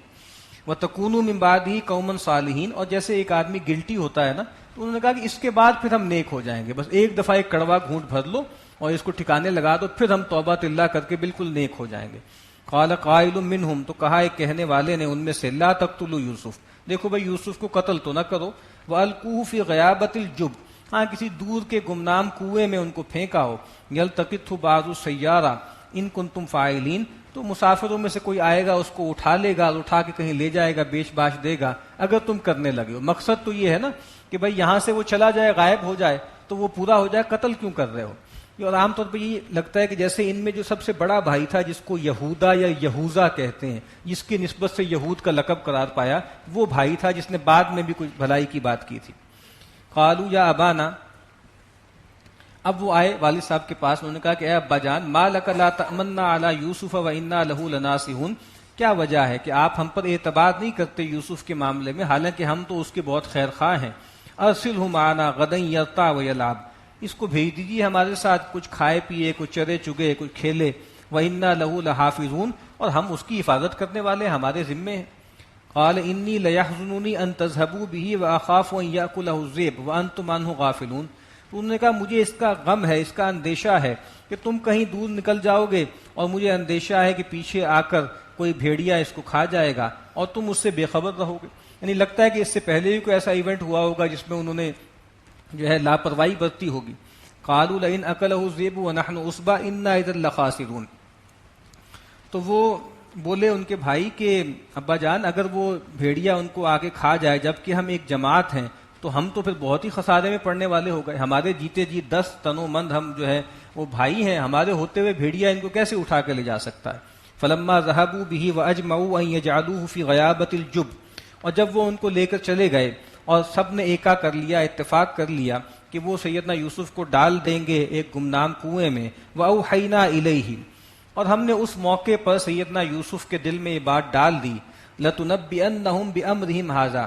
وَتَكُونُوا مِن بَعْدِهِ قَوْمًا صَالِحِينَ، اور جیسے ایک آدمی گلٹی ہوتا ہے نا، تو انہوں نے کہا کہ اس کے بعد پھر ہم نیک ہو جائیں گے، بس ایک دفعہ ایک کڑوا گھونٹ بھر لو اور اس کو ٹھکانے لگا دو، پھر ہم توبہ اللہ کر کے بالکل نیک ہو جائیں گے. قَالَ قَائِلٌ مِّنْهُمْ، تو کہا ایک کہنے والے نے ان میں سے، لَا تَقْتُلُوا یوسف، دیکھو بھائی یوسف کو قتل تو نہ کرو، وَأَلْقُوهُ فِي غَيَابَةِ الْجُبِّ، ہاں کسی دور کے گمنام کنویں میں ان کو پھینکا ہو. يَلْتَقِطْهُ بَعْضُ السَّيَّارَةِ إِن كُنتُمْ فَاعِلِينَ، تو مسافروں میں سے کوئی آئے گا، اس کو اٹھا لے گا، اٹھا کے کہیں لے جائے گا، بیچ باچ دے گا، اگر تم کرنے لگے ہو. مقصد تو یہ ہے نا کہ بھائی یہاں سے وہ چلا جائے، غائب ہو جائے تو وہ پورا ہو جائے، قتل کیوں کر رہے ہو. اور عام طور پہ یہ لگتا ہے کہ جیسے ان میں جو سب سے بڑا بھائی تھا، جس کو یہودا یا یہوذا کہتے ہیں، جس کی نسبت سے یہود کا لقب قرار پایا، وہ بھائی تھا جس نے بعد میں بھی کچھ بھلائی کی بات کی تھی. قالوا یا ابانا، اب وہ آئے والد صاحب کے پاس، انہوں نے کہا کہ اے ابا جان، ما لک لا تأمنا علی یوسف وانا لہ لناصحون، کیا وجہ ہے کہ آپ ہم پر اعتبار نہیں کرتے یوسف کے معاملے میں، حالانکہ ہم تو اس کے بہت خیر خواہ ہیں. ارسلہ معنا غدا یرتع ویلعب، اس کو بھیج دیجیے ہمارے ساتھ، کچھ کھائے پیے، کچھ چرے چگے، کچھ کھیلے. وانا لہ لحافظون، اور ہم اس کی حفاظت کرنے والے ہمارے ذمے ہیں. قال انی لیحزننی ان تذهبوا به واخاف ان یاکلہ الذئب وانتم عنہ غافلون، تو انہوں نے کہا مجھے اس کا غم ہے، اس کا اندیشہ ہے کہ تم کہیں دور نکل جاؤ گے، اور مجھے اندیشہ ہے کہ پیچھے آ کر کوئی بھیڑیا اس کو کھا جائے گا اور تم اس سے بے خبر رہو گے. یعنی لگتا ہے کہ اس سے پہلے بھی کوئی ایسا ایونٹ ہوا ہوگا جس میں انہوں نے جو ہے لاپرواہی برتی ہوگی. قالوا لئن اکلہ الذئب ونحن عصبہ انا اذا لخاسرون، تو وہ بولے ان کے بھائی کہ ابا جان اگر وہ بھیڑیا ان کو آگے کھا جائے جبکہ ہم ایک جماعت ہیں تو ہم تو پھر بہت ہی خسارے میں پڑنے والے ہو گئے. ہمارے جیتے جی 10 تنو مند ہم جو ہے وہ بھائی ہیں، ہمارے ہوتے ہوئے بھیڑیا ان کو کیسے اٹھا کے لے جا سکتا ہے. فلما ذهبوا به واجمعوا ان يجعلوه في غيابة الجب، اور جب وہ ان کو لے کر چلے گئے اور سب نے ایکا کر لیا، اتفاق کر لیا کہ وہ سیدنا یوسف کو ڈال دیں گے ایک گمنام کنویں میں. واوحینا الیہ، اور ہم نے اس موقع پر سیدنا یوسف کے دل میں یہ بات ڈال دی، لتنبئنہم بامرہم ھذا،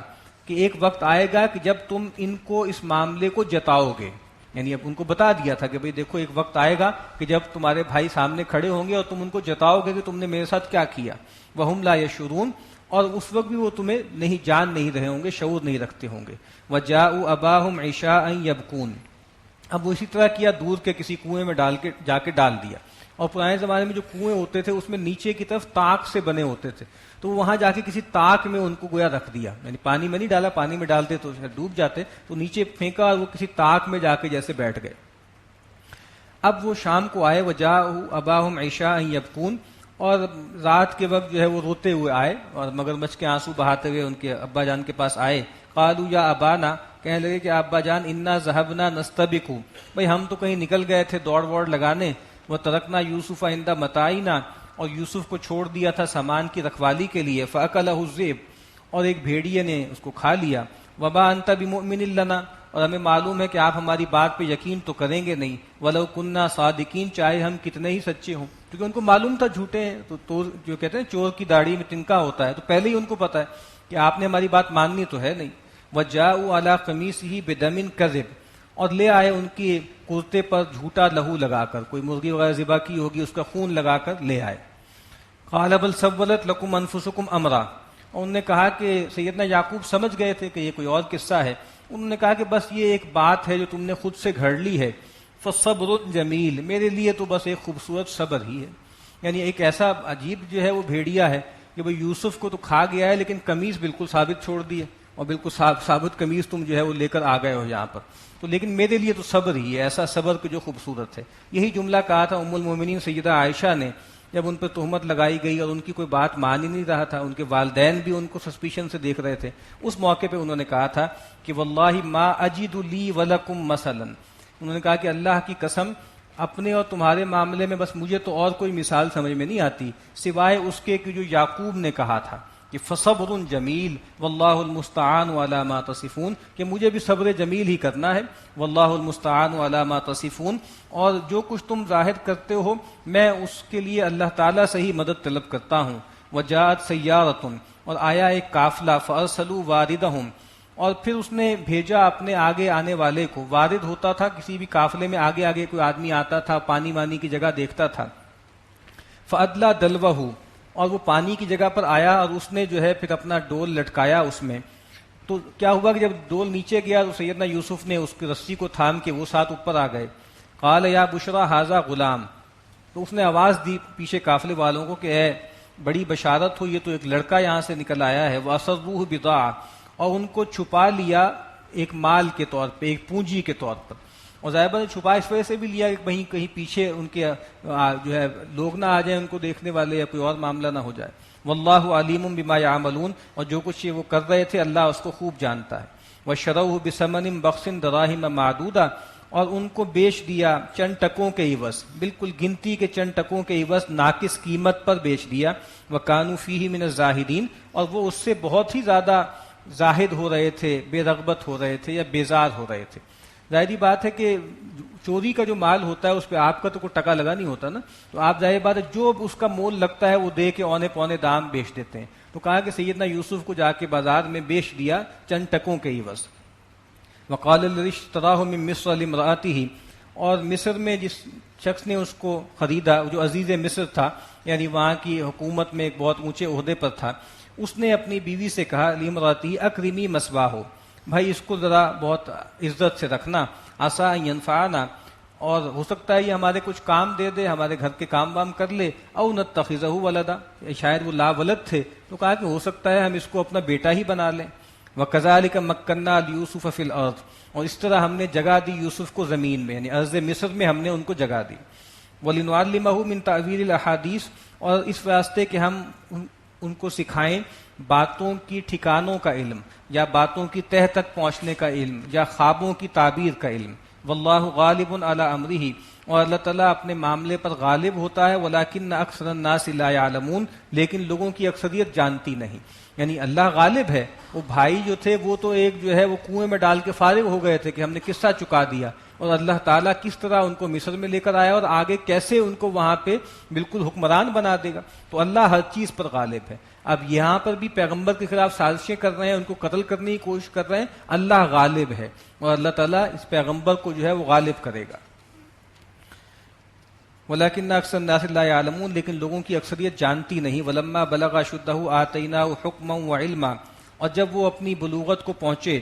کہ ایک وقت آئے گا کہ جب تم ان کو اس معاملے کو جتاؤ گے. یعنی اب ان کو بتا دیا تھا کہ بھئی دیکھو ایک وقت آئے گا کہ جب تمہارے بھائی سامنے کھڑے ہوں گے اور تم ان کو جتاؤ گے کہ تم نے میرے ساتھ کیا کیا. وہم لا یشعرون، اور اس وقت بھی وہ تمہیں جان نہیں رہے ہوں گے، شعور نہیں رکھتے ہوں گے. وجاءوا اباہم عشاء یبکون، اب وہ اسی طرح کیا، دور کے کسی کنویں میں جا کے ڈال دیا. اور پرانے زمانے میں جو کنویں ہوتے تھے اس میں نیچے کی طرف تاک سے بنے ہوتے تھے، تو وہاں جا کے کسی تاک میں ان کو گویا رکھ دیا. یعنی پانی میں نہیں ڈالا، پانی میں ڈالتے تو ڈوب جاتے، تو نیچے پھینکا اور وہ کسی تاک میں جا کے جیسے بیٹھ گئے. اب وہ شام کو آئے، وجاءوا اباہم عشاء یبکون، اور رات کے وقت جو ہے وہ روتے ہوئے آئے اور مگرمچھ کے آنسو بہاتے ہوئے ان کے ابا جان کے پاس آئے. قالوا یا ابانا، کہنے لگے کہ ابا جان انا ذهبنا نستبق، بھئی ہم تو کہیں نکل گئے تھے دوڑ ووڑ لگانے. وترکنا یوسف عند متاعنا، اور یوسف کو چھوڑ دیا تھا سامان کی رکھوالی کے لیے. فاکلہ الذئب، اور ایک بھیڑیے نے اس کو کھا لیا. وما انت بمؤمن لنا، اور ہمیں معلوم ہے کہ آپ ہماری بات پہ یقین تو کریں گے نہیں. ولو کننا صادقین، چاہے ہم کتنے ہی سچے ہوں. کیونکہ ان کو معلوم تھا جھوٹے ہیں، تو جو کہتے ہیں چور کی داڑھی میں تنکا ہوتا ہے، تو پہلے ہی ان کو پتا ہے کہ آپ نے ہماری بات ماننی تو ہے نہیں. وجاءوا علی قمیصہ بدم کذب، اور لے آئے ان کے کرتے پر جھوٹا لہو لگا کر، کوئی مرغی وغیرہ ذبح کی ہوگی اس کا خون لگا کر لے آئے. قال بل سولت لکم انفسکم امرا، اور انہوں نے کہا کہ سیدنا یعقوب سمجھ گئے تھے کہ یہ کوئی اور قصہ ہے. انہوں نے کہا کہ بس یہ ایک بات ہے جو تم نے خود سے گھڑ لی ہے. فصبر جمیل، میرے لیے تو بس ایک خوبصورت صبر ہی ہے. یعنی ایک ایسا عجیب جو ہے وہ بھیڑیا ہے کہ بھئی یوسف کو تو کھا گیا ہے لیکن قمیص بالکل ثابت چھوڑ دی ہے، اور بالکل ثابت قمیص تم جو ہے وہ لے کر آ گئے ہو یہاں پر. تو لیکن میرے لیے تو صبر ہی ہے، ایسا صبر کہ جو خوبصورت ہے. یہی جملہ کہا تھا ام المومنین سیدہ عائشہ نے جب ان پر تہمت لگائی گئی اور ان کی کوئی بات مان ہی نہیں رہا تھا، ان کے والدین بھی ان کو سسپیشن سے دیکھ رہے تھے. اس موقع پہ انہوں نے کہا تھا کہ واللہ ما اجد لی ولکم مثلا، انہوں نے کہا کہ اللہ کی قسم اپنے اور تمہارے معاملے میں بس مجھے تو اور کوئی مثال سمجھ میں نہیں آتی سوائے اس کے کہ جو یعقوب نے کہا تھا کہ فصبر جمیل واللہ المستعان علی ما تصفون، کہ مجھے بھی صبر جمیل ہی کرنا ہے. واللہ المستعان علی ما تصفون، اور جو کچھ تم ظاہر کرتے ہو میں اس کے لیے اللہ تعالیٰ سے ہی مدد طلب کرتا ہوں. وجاءت سیارۃ، اور آیا ایک قافلہ. فارسلوا واردہم، اور پھر اس نے بھیجا اپنے آگے آنے والے کو. وارد ہوتا تھا کسی بھی قافلے میں آگے آگے کوئی آدمی آتا تھا، پانی وانی کی جگہ دیکھتا تھا. فادلا دلوہ، اور وہ پانی کی جگہ پر آیا اور اس نے جو ہے پھر اپنا ڈول لٹکایا اس میں. تو کیا ہوا کہ جب ڈول نیچے گیا تو سیدنا یوسف نے اس کی رسی کو تھام کے وہ ساتھ اوپر آ گئے. قال یا بشرا ھذا غلام، تو اس نے آواز دی پیچھے قافلے والوں کو کہ اے بڑی بشارت ہو، یہ تو ایک لڑکا یہاں سے نکل آیا ہے. واسروہ بضاعہ، اور ان کو چھپا لیا ایک مال کے طور پہ، ایک پونجی کے طور پر. اور ظاہر نے چھپا اس وجہ سے بھی لیا کہ کہیں پیچھے ان کے جو ہے لوگ نہ آ جائیں ان کو دیکھنے والے، یا کوئی اور معاملہ نہ ہو جائے. واللہ علیم بما یعملون، اور جو کچھ یہ وہ کر رہے تھے اللہ اس کو خوب جانتا ہے. وشروہ بثمن بخس دراہم معدودہ، اور ان کو بیچ دیا چند ٹکوں کے عوض، بالکل گنتی کے چند ٹکوں کے عوض ناقص قیمت پر بیچ دیا. وکانوا فیہ من الزاہدین، اور وہ اس سے بہت ہی زیادہ زاہد ہو رہے تھے، بے رغبت ہو رہے تھے یا بیزار ہو رہے تھے. ظاہری بات ہے کہ چوری کا جو مال ہوتا ہے اس پہ آپ کا تو کوئی ٹکا لگا نہیں ہوتا نا، تو آپ ظاہر بات ہے جو اس کا مول لگتا ہے وہ دے کے اونے پونے دام بیچ دیتے ہیں. تو کہا کہ سیدنا یوسف کو جا کے بازار میں بیچ دیا چند ٹکوں کے عوض. وقال الذی اشتراه من مصر لامرأته، اور مصر میں جس شخص نے اس کو خریدا جو عزیز مصر تھا، یعنی وہاں کی حکومت میں ایک بہت اونچے عہدے پر تھا، اس نے اپنی بیوی سے کہا لامرأته اکرمی مثواہ، بھائی اس کو ذرا بہت عزت سے رکھنا. عسیٰ ان ینفعنا، اور ہو سکتا ہے یہ ہمارے کچھ کام دے دے، ہمارے گھر کے کام وام کر لے. او نتخذہ ولدا، شاید وہ لا ولد تھے تو کہا کہ ہو سکتا ہے ہم اس کو اپنا بیٹا ہی بنا لیں. وکذالک مکننا لیوسف فی الارض، اور اس طرح ہم نے جگہ دی یوسف کو زمین میں، یعنی ارض مصر میں ہم نے ان کو جگہ دی. ولنعلمہ من تعویل الاحادیث، اور اس واسطے کہ ہم ان کو سکھائیں باتوں کی ٹھکانوں کا علم، یا باتوں کی تہ تک پہنچنے کا علم، یا خوابوں کی تعبیر کا علم. واللہ غالب علی امرہ، اور اللہ تعالیٰ اپنے معاملے پر غالب ہوتا ہے. ولکن اکثر الناس لا یعلمون، لیکن لوگوں کی اکثریت جانتی نہیں. یعنی اللہ غالب ہے. وہ بھائی جو تھے وہ تو ایک جو ہے وہ کنویں میں ڈال کے فارغ ہو گئے تھے کہ ہم نے قصہ چکا دیا، اور اللہ تعالیٰ کس طرح ان کو مصر میں لے کر آیا اور آگے کیسے ان کو وہاں پہ بالکل حکمران بنا دے گا. تو اللہ ہر چیز پر غالب ہے. اب یہاں پر بھی پیغمبر کے خلاف سازشیں کر رہے ہیں، ان کو قتل کرنے کی کوشش کر رہے ہیں، اللہ غالب ہے اور اللہ تعالیٰ اس پیغمبر کو جو ہے وہ غالب کرے گا. ولیکن اکثر الناس لا یعلمون، لیکن لوگوں کی اکثریت جانتی نہیں. ولما بلغ اشدہ آتیناہ حکما وعلما، اور جب وہ اپنی بلوغت کو پہنچے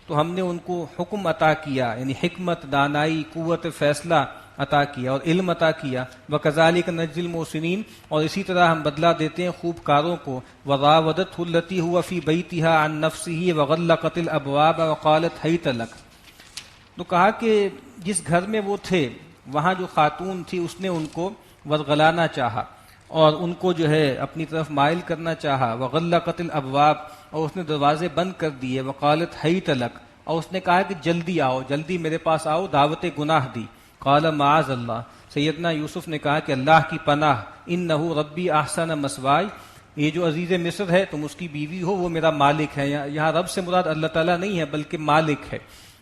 تو ہم نے ان کو حکم عطا کیا، یعنی حکمت، دانائی، قوت فیصلہ عطا کیا اور علم عطا کیا. وکذالک نجزی المحسنین، اور اسی طرح ہم بدلہ دیتے ہیں خوب کاروں کو. وراودته التي هو في بيتها عن نفسه وغلقت الابواب وقالت هيت لك، تو کہا کہ جس گھر میں وہ تھے وہاں جو خاتون تھی اس نے ان کو ورغلانا چاہا اور ان کو جو ہے اپنی طرف مائل کرنا چاہا. وغلقت الابواب، اور اس نے دروازے بند کر دیے. وقالت حیت لک، اور اس نے کہا کہ جلدی آؤ، جلدی میرے پاس آؤ، دعوت گناہ دی. قال معاذ اللہ، سیدنا یوسف نے کہا کہ اللہ کی پناہ، انہ ربی احسن مثوائی، یہ جو عزیز مصر ہے تم اس کی بیوی ہو، وہ میرا مالک ہے. یہاں رب سے مراد اللہ تعالیٰ نہیں ہے بلکہ مالک ہے،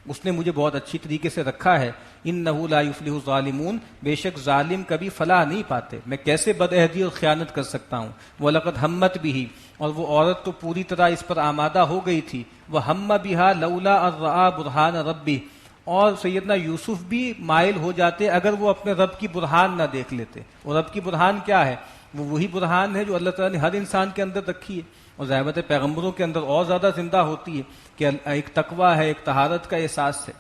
اس نے مجھے بہت اچھی طریقے سے رکھا ہے. انہ لا یفلح الظالمون، بے شک ظالم کبھی فلاح نہیں پاتے، میں کیسے بدعہدی اور خیانت کر سکتا ہوں. وَلَقَدْ ہمت بھی، اور وہ عورت تو پوری طرح اس پر آمادہ ہو گئی تھی. وَهَمَّ بِهَا لَوْلَا أَن رَأَىٰ بُرْهَانَ رَبِّهِ، اور سیدنا یوسف بھی مائل ہو جاتے اگر وہ اپنے رب کی برہان نہ دیکھ لیتے. اور رب کی برہان کیا ہے؟ وہ وہی برہان ہے جو اللہ تعالیٰ نے ہر انسان کے اندر رکھی ہے، اور ظاہر ہے پیغمبروں کے اندر اور زیادہ زندہ ہوتی ہے کہ ایک تقویٰ ہے، ایک طہارت کا احساس ہے.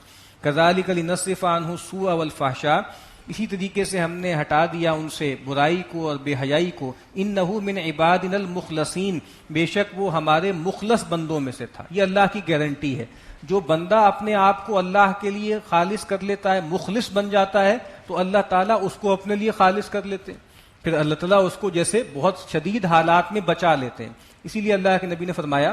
کذالک لنصرف عنہ السوء والفحشاء، اسی طریقے سے ہم نے ہٹا دیا ان سے برائی کو اور بے حیائی کو. انہ من عبادنا المخلصین، بے شک وہ ہمارے مخلص بندوں میں سے تھا. یہ اللہ کی گارنٹی ہے، جو بندہ اپنے آپ کو اللہ کے لیے خالص کر لیتا ہے، مخلص بن جاتا ہے، تو اللہ تعالیٰ اس کو اپنے لیے خالص کر لیتے ہیں. پھر اللہ تعالیٰ اس کو جیسے بہت شدید حالات میں بچا لیتے ہیں. اسی لیے اللہ کے نبی نے فرمایا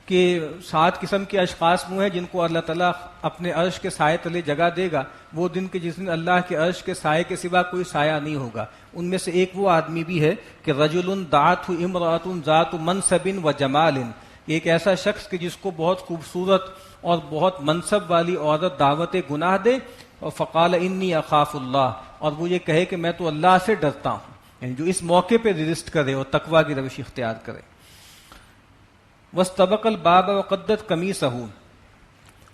کہ 7 قسم کے اشخاص وہ ہیں جن کو اللہ تعالیٰ اپنے عرش کے سائے تلے جگہ دے گا، وہ دن کے جس دن اللہ کے عرش کے سائے کے سوا کوئی سایہ نہیں ہوگا. ان میں سے ایک وہ آدمی بھی ہے کہ رجل دعتہ امرأۃ ذات منصب و جمال، ایک ایسا شخص کہ جس کو بہت خوبصورت اور بہت منصب والی عورت دعوت گناہ دے، اور فقال انی اخاف اللہ، اور وہ یہ کہے کہ میں تو اللہ سے ڈرتا ہوں، یعنی جو اس موقع پہ ریزسٹ کرے اور تقویٰ کی روش اختیار کرے. واستبق الباب وقدت قمیصہ،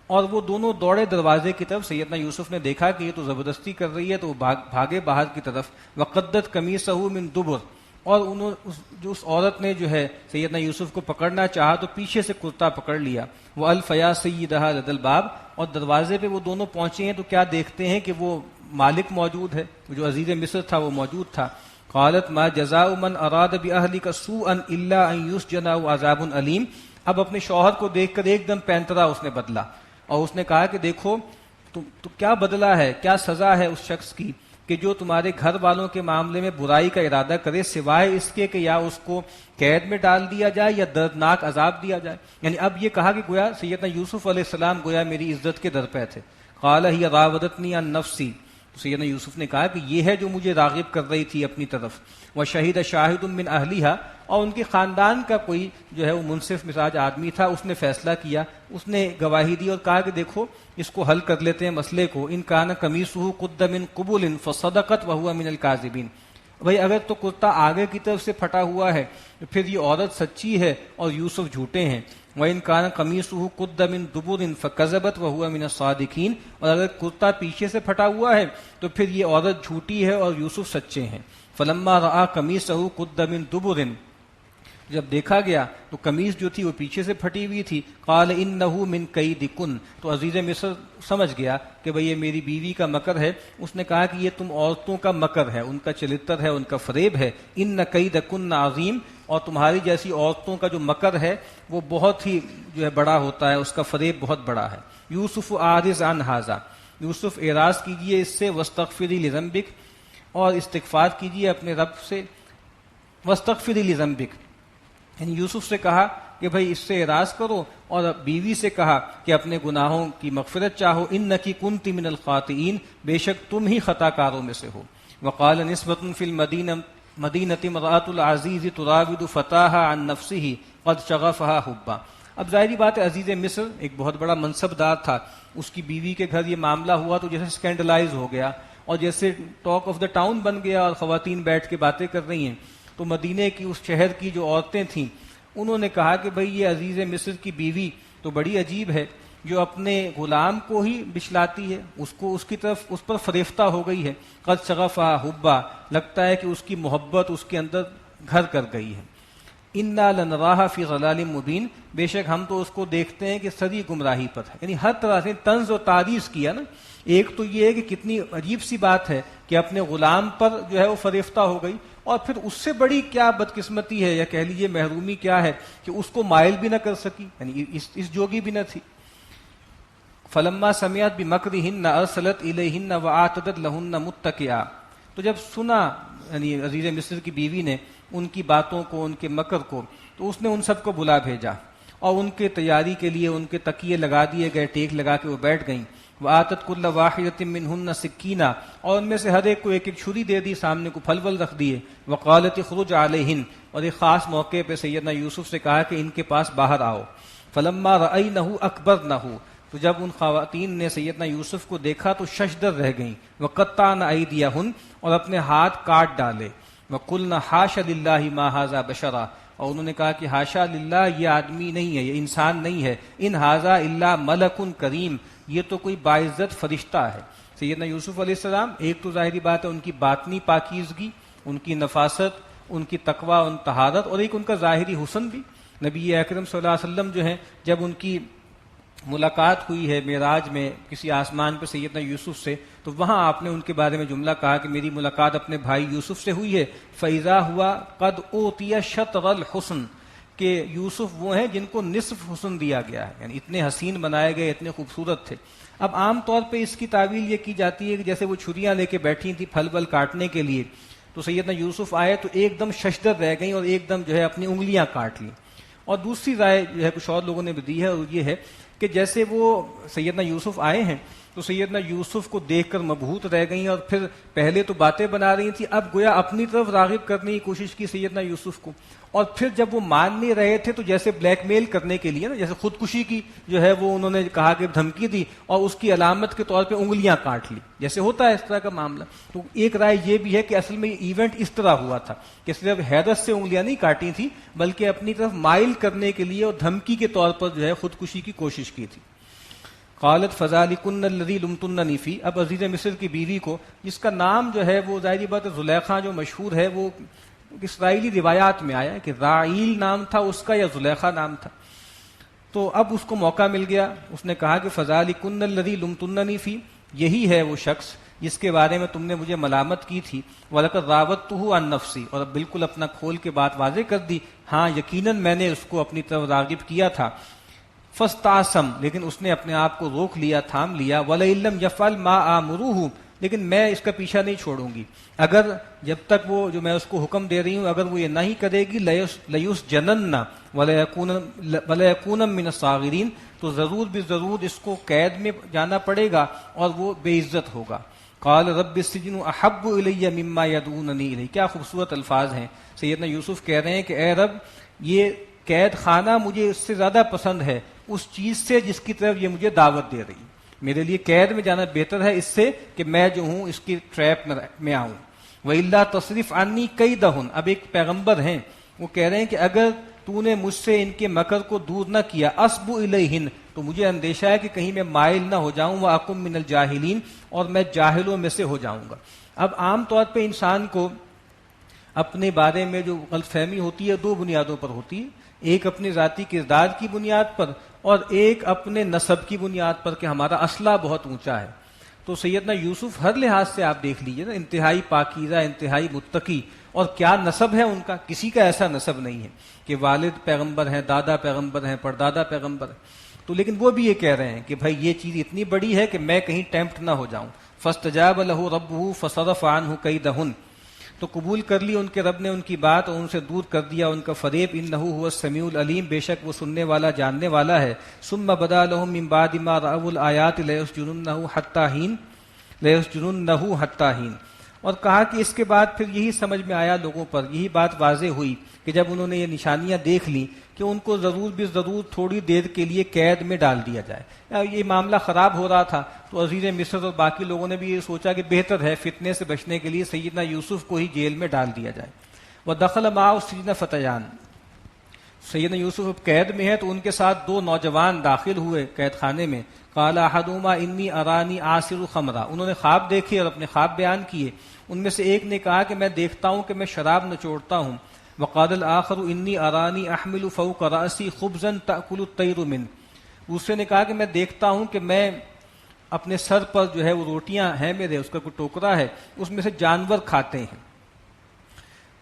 اور وہ دونوں دوڑے دروازے کی طرف. سیدنا یوسف نے دیکھا کہ یہ تو زبردستی کر رہی ہے تو وہ بھاگے باہر کی طرف. وقدت قمیصہ من دبر، اور جو اس عورت نے جو ہے سیدنا یوسف کو پکڑنا چاہا تو پیچھے سے کرتا پکڑ لیا. وَأَلْفَيَا سَيِّدَهَا لَدَى الْبَابِ، اور دروازے پہ وہ دونوں پہنچے ہیں تو کیا دیکھتے ہیں کہ وہ مالک موجود ہے، جو عزیز مصر تھا وہ موجود تھا. قالت ما جزاء من اراد باهلك سوءا الا ان يسجن او عذاب الیم. اب اپنے شوہر کو دیکھ کر ایک دم پینترا اس نے بدلا، اور اس نے کہا کہ دیکھو تو کیا بدلہ ہے، کیا سزا ہے اس شخص کی کہ جو تمہارے گھر والوں کے معاملے میں برائی کا ارادہ کرے، سوائے اس کے کہ یا اس کو قید میں ڈال دیا جائے یا دردناک عذاب دیا جائے. یعنی اب یہ کہا کہ گویا سیدنا یوسف علیہ السلام گویا میری عزت کے در پہ تھے. قال ہی راودتنی عن نفسی، تو سیدنا یوسف نے کہا کہ یہ ہے جو مجھے راغب کر رہی تھی اپنی طرف. وشہد شاہد من اہلیہا، اور ان کے خاندان کا کوئی جو ہے وہ منصف مزاج آدمی تھا، اس نے فیصلہ کیا، اس نے گواہی دی اور کہا کہ دیکھو اس کو حل کر لیتے ہیں مسئلے کو. ان کان قمیصہ قد من قبل فصدقت وہو من الکاذبین. بھئی اگر تو کرتا آگے کی طرف سے پھٹا ہوا ہے تو پھر یہ عورت سچی ہے اور یوسف جھوٹے ہیں. وَإِنْ كَانَ قَمِيصُهُ قُدَّ مِنْ دُبُرٍ فَكَذَبَتْ وَهُوَ مِنَ الصَّادِقِينَ، اور اگر کرتا پیچھے سے پھٹا ہوا ہے تو پھر یہ عورت جھوٹی ہے اور یوسف سچے ہیں. فَلَمَّا رَأَىٰ قَمِيصَهُ قُدَّ مِنْ دُبُرٍ، جب دیکھا گیا تو قمیص جو تھی وہ پیچھے سے پھٹی ہوئی تھی. قال انه من کیدکن، تو عزیز مصر سمجھ گیا کہ بھئی یہ میری بیوی کا مکر ہے. اس نے کہا کہ یہ تم عورتوں کا مکر ہے، ان کا چلتر ہے، ان کا فریب ہے. ان کیدکن عظیم، اور تمہاری جیسی عورتوں کا جو مکر ہے وہ بہت ہی جو ہے بڑا ہوتا ہے، اس کا فریب بہت بڑا ہے. یوسف اعرض عن ھذا، یوسف اعراض کیجئے اس سے. واستغفری لذنبک، اور استغفار کیجئے اپنے رب سے. واستغفری لذنبک، یعنی یوسف سے کہا کہ بھئی اس سے اعراض کرو، اور بیوی سے کہا کہ اپنے گناہوں کی مغفرت چاہو. انکی کنت من الخاطئین، بے شک تم ہی خطا کاروں میں سے ہو. وقال نسبۃ فی المدینۃ امرأۃ العزیز تراود فتاها عن نفسه قد شغفها حبا. اب ظاہری بات ہے عزیز مصر ایک بہت بڑا منصب دار تھا، اس کی بیوی کے گھر یہ معاملہ ہوا تو جیسے اسکینڈلائز ہو گیا اور جیسے ٹاک آف دا ٹاؤن بن گیا، اور خواتین بیٹھ کے باتیں کر رہی ہیں. تو مدینے کی اس شہر کی جو عورتیں تھیں انہوں نے کہا کہ بھئی یہ عزیز مصر کی بیوی تو بڑی عجیب ہے، جو اپنے غلام کو ہی بچلاتی ہے، اس کی طرف اس پر فریفتہ ہو گئی ہے. قد شغفها حبا، لگتا ہے کہ اس کی محبت اس کے اندر گھر کر گئی ہے. انا لنراها فی ضلال مبین، بے شک ہم تو اس کو دیکھتے ہیں کہ سری گمراہی پر ہے. یعنی ہر طرح سے طنز و تعریض کیا نا. ایک تو یہ ہے کہ کتنی عجیب سی بات ہے کہ اپنے غلام پر جو ہے وہ فریفتہ ہو گئی، اور پھر اس سے بڑی کیا بدقسمتی ہے یا کہہ لیجیے محرومی کیا ہے کہ اس کو مائل بھی نہ کر سکی، یعنی اس جوگی بھی نہ تھی. فلما سمعت بمکرہن ارسلت الیہن واعتدت لہن متکئا، تو جب سنا یعنی عزیز مصر کی بیوی نے ان کی باتوں کو، ان کے مکر کو، تو اس نے ان سب کو بلا بھیجا اور ان کے تیاری کے لیے ان کے تکیے لگا دیے گئے، ٹیک لگا کے وہ بیٹھ گئیں. وآتت کل واحدۃ منہن سکینہ، اور ان میں سے ہر ایک کو ایک ایک چھری دے دی، سامنے کو پھل ول رکھ دیے. وقالت اخرج علیہن، اور ایک خاص موقع پہ سیدنا یوسف سے کہا کہ ان کے پاس باہر آؤ. فلما رأینہ اکبرنہ، تو جب ان خواتین نے سیدنا یوسف کو دیکھا تو ششدر رہ گئیں. وقطعن ایدیہن، اور اپنے ہاتھ کاٹ ڈالے. وقلن حاشا للہ ما ھذا بشرا، اور انہوں نے کہا کہ حاشا للہ، یہ آدمی نہیں ہے، یہ انسان نہیں ہے. ان ھذا الا ملک کریم، یہ تو کوئی باعزت فرشتہ ہے. سیدنا یوسف علیہ السلام، ایک تو ظاہری بات ہے ان کی باطنی پاکیزگی، ان کی نفاست، ان کی تقوی، ان طہارت، اور ایک ان کا ظاہری حسن بھی. نبی اکرم صلی اللہ علیہ وسلم جو ہیں، جب ان کی ملاقات ہوئی ہے معراج میں کسی آسمان پہ سیدنا یوسف سے، تو وہاں آپ نے ان کے بارے میں جملہ کہا کہ میری ملاقات اپنے بھائی یوسف سے ہوئی ہے. فَإِذَا هُوَ قَدْ أُوتِيَ شَطْرَ الْحُسْنِ، کہ یوسف وہ ہیں جن کو نصف حسن دیا گیا ہے، یعنی اتنے حسین بنائے گئے، اتنے خوبصورت تھے. اب عام طور پہ اس کی تعویل یہ کی جاتی ہے کہ جیسے وہ چھریاں لے کے بیٹھی تھیں پھل ول کاٹنے کے لیے، تو سیدنا یوسف آئے تو ایک دم ششدر رہ گئیں اور ایک دم جو ہے اپنی انگلیاں کاٹ لیں. اور دوسری رائے جو ہے کچھ اور لوگوں نے بھی دی ہے، اور یہ ہے کہ جیسے وہ سیدنا یوسف آئے ہیں تو سیدنا یوسف کو دیکھ کر مبہوت رہ گئیں، اور پھر پہلے تو باتیں بنا رہی تھیں، اب گویا اپنی طرف راغب کرنے کی کوشش کی سیدنا یوسف کو. اور پھر جب وہ مان نہیں رہے تھے تو جیسے بلیک میل کرنے کے لیے نا، جیسے خودکشی کی جو ہے وہ انہوں نے کہا کہ دھمکی دی، اور اس کی علامت کے طور پہ انگلیاں کاٹ لی، جیسے ہوتا ہے اس طرح کا معاملہ. تو ایک رائے یہ بھی ہے کہ اصل میں یہ ایونٹ اس طرح ہوا تھا کہ صرف حیرت سے انگلیاں نہیں کاٹی تھی، بلکہ اپنی طرف مائل کرنے کے لیے اور دھمکی کے طور پر جو ہے خودکشی کی کوشش کی تھی. قالت فذلکن الذی لمتننی فی، اب عزیز مصر کی بیوی کو، جس کا نام جو ہے وہ ظاہری بات ہے زلیخا جو مشہور ہے، وہ اسرائیلی روایات میں آیا ہے کہ راعیل نام تھا اس کا یا زلیخا نام تھا. تو اب اس کو موقع مل گیا، اس نے کہا کہ فذلکن الذی لمتننی فی، یہی ہے وہ شخص جس کے بارے میں تم نے مجھے ملامت کی تھی. وَلَقَدْ رَاوَدتُّهُ عَن نَفْسِي، اور اب بالکل اپنا کھول کے بات واضح کر دی، ہاں یقیناً میں نے اس کو اپنی طرف راغب کیا تھا. فاستعصم، لیکن اس نے اپنے آپ کو روک لیا، تھام لیا. وَلَئِن لَّمْ يَفْعَلْ مَا آمُرُهُ، لیکن میں اس کا پیچھا نہیں چھوڑوں گی، اگر جب تک وہ جو میں اس کو حکم دے رہی ہوں اگر وہ یہ نہیں کرے گی، لَيُسْجَنَنَّ وَلَيَكُونَ مِنَ الصَّاغِرِينَ، تو ضرور بھی ضرور اس کو قید میں جانا پڑے گا اور وہ بے عزت ہوگا. قال رب السجن احب الی مما یدعوننی الیہ، کیا خوبصورت الفاظ ہیں. سیدنا یوسف کہہ رہے ہیں کہ اے رب، یہ قید خانہ مجھے اس سے زیادہ پسند ہے اس چیز سے جس کی طرف یہ مجھے دعوت دے رہی. میرے لیے قید میں جانا بہتر ہے اس سے کہ میں جو ہوں اس کی ٹریپ میں آؤں. وَإِلَّا تَصْرِفْ عَنِّي كَيْدَهُنَّ، اب ایک پیغمبر ہیں وہ کہہ رہے ہیں کہ اگر تو نے مجھ سے ان کے مکر کو دور نہ کیا، أَصْبُ إِلَيْهِنَّ، تو مجھے اندیشہ ہے کہ کہیں میں مائل نہ ہو جاؤں، وَأَكُن مِّنَ الْجَاهِلِينَ، اور میں جاہلوں میں سے ہو جاؤں گا. اب عام طور پہ انسان کو اپنے بارے میں جو غلط فہمی ہوتی ہے دو بنیادوں پر ہوتی ہے، ایک اپنے ذاتی کردار کی بنیاد پر اور ایک اپنے نسب کی بنیاد پر کہ ہمارا اسلحہ بہت اونچا ہے. تو سیدنا یوسف ہر لحاظ سے آپ دیکھ لیجئے نا، انتہائی پاکیزہ، انتہائی متقی، اور کیا نسب ہے ان کا، کسی کا ایسا نسب نہیں ہے کہ والد پیغمبر ہیں، دادا پیغمبر ہیں، پردادا پیغمبر ہیں. تو لیکن وہ بھی یہ کہہ رہے ہیں کہ بھائی یہ چیز اتنی بڑی ہے کہ میں کہیں ٹیمپٹ نہ ہو جاؤں. فاستجاب له ربه فصرف عنه كيدهن، تو قبول کر لی ان کے رب نے ان کی بات اور ان سے دور کر دیا ان کا فریب. انہ هو السمیع العلیم، بے شک وہ سننے والا جاننے والا ہے. ثم بدا لهم من بعد ما رأوا الآیات لیسجننه حتی حین، لیسجننه حتی حین، اور کہا کہ اس کے بعد پھر یہی سمجھ میں آیا لوگوں پر، یہی بات واضح ہوئی کہ جب انہوں نے یہ نشانیاں دیکھ لی کہ ان کو ضرور بھی ضرور تھوڑی دیر کے لیے قید میں ڈال دیا جائے. یہ معاملہ خراب ہو رہا تھا تو عزیز مصر اور باقی لوگوں نے بھی یہ سوچا کہ بہتر ہے فتنے سے بچنے کے لیے سیدنا یوسف کو ہی جیل میں ڈال دیا جائے. وَدَخَلَ مَعَهُ السِّجْنَ فَتَيَانِ، سیدنا یوسف اب قید میں ہے تو ان کے ساتھ دو نوجوان داخل ہوئے قید خانے میں. قَالَ أَحَدُهُمَا إِنِّي أَرَانِي آسِرُ خَمْرًا، انہوں نے خواب دیکھے اور اپنے خواب بیان کیے. ان میں سے ایک نے کہا کہ میں دیکھتا ہوں کہ میں شراب نچوڑتا ہوں. وقال الآخر انی ارانی احمل فوق رأسی خبزا تأکل الطیر منه، دوسرے نے کہا کہ میں دیکھتا ہوں کہ میں اپنے سر پر جو ہے وہ روٹیاں ہیں میرے، اس کا کوئی ٹوکرا ہے، اس میں سے جانور کھاتے ہیں.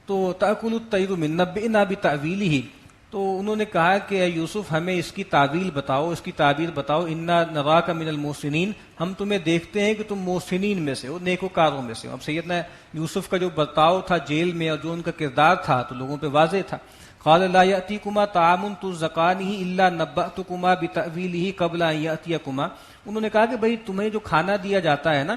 تو تأکل الطیر منه نبئنا بتأویلہ، تو انہوں نے کہا کہ اے یوسف ہمیں اس کی تعویل بتاؤ، اس کی تعبیر بتاؤ، انا نراک من المحسنین، ہم تمہیں دیکھتے ہیں کہ تم محسنین میں سے ہو، نیکوکاروں میں سے ہو۔ اب سیدنا یوسف کا جو برتاؤ تھا جیل میں اور جو ان کا کردار تھا تو لوگوں پہ واضح تھا۔ قال لا یأتیکما طعام ترزقانہ الا نبأتکما بتأویلہ قبل ان یأتیکما، انہوں نے کہا کہ بھئی تمہیں جو کھانا دیا جاتا ہے نا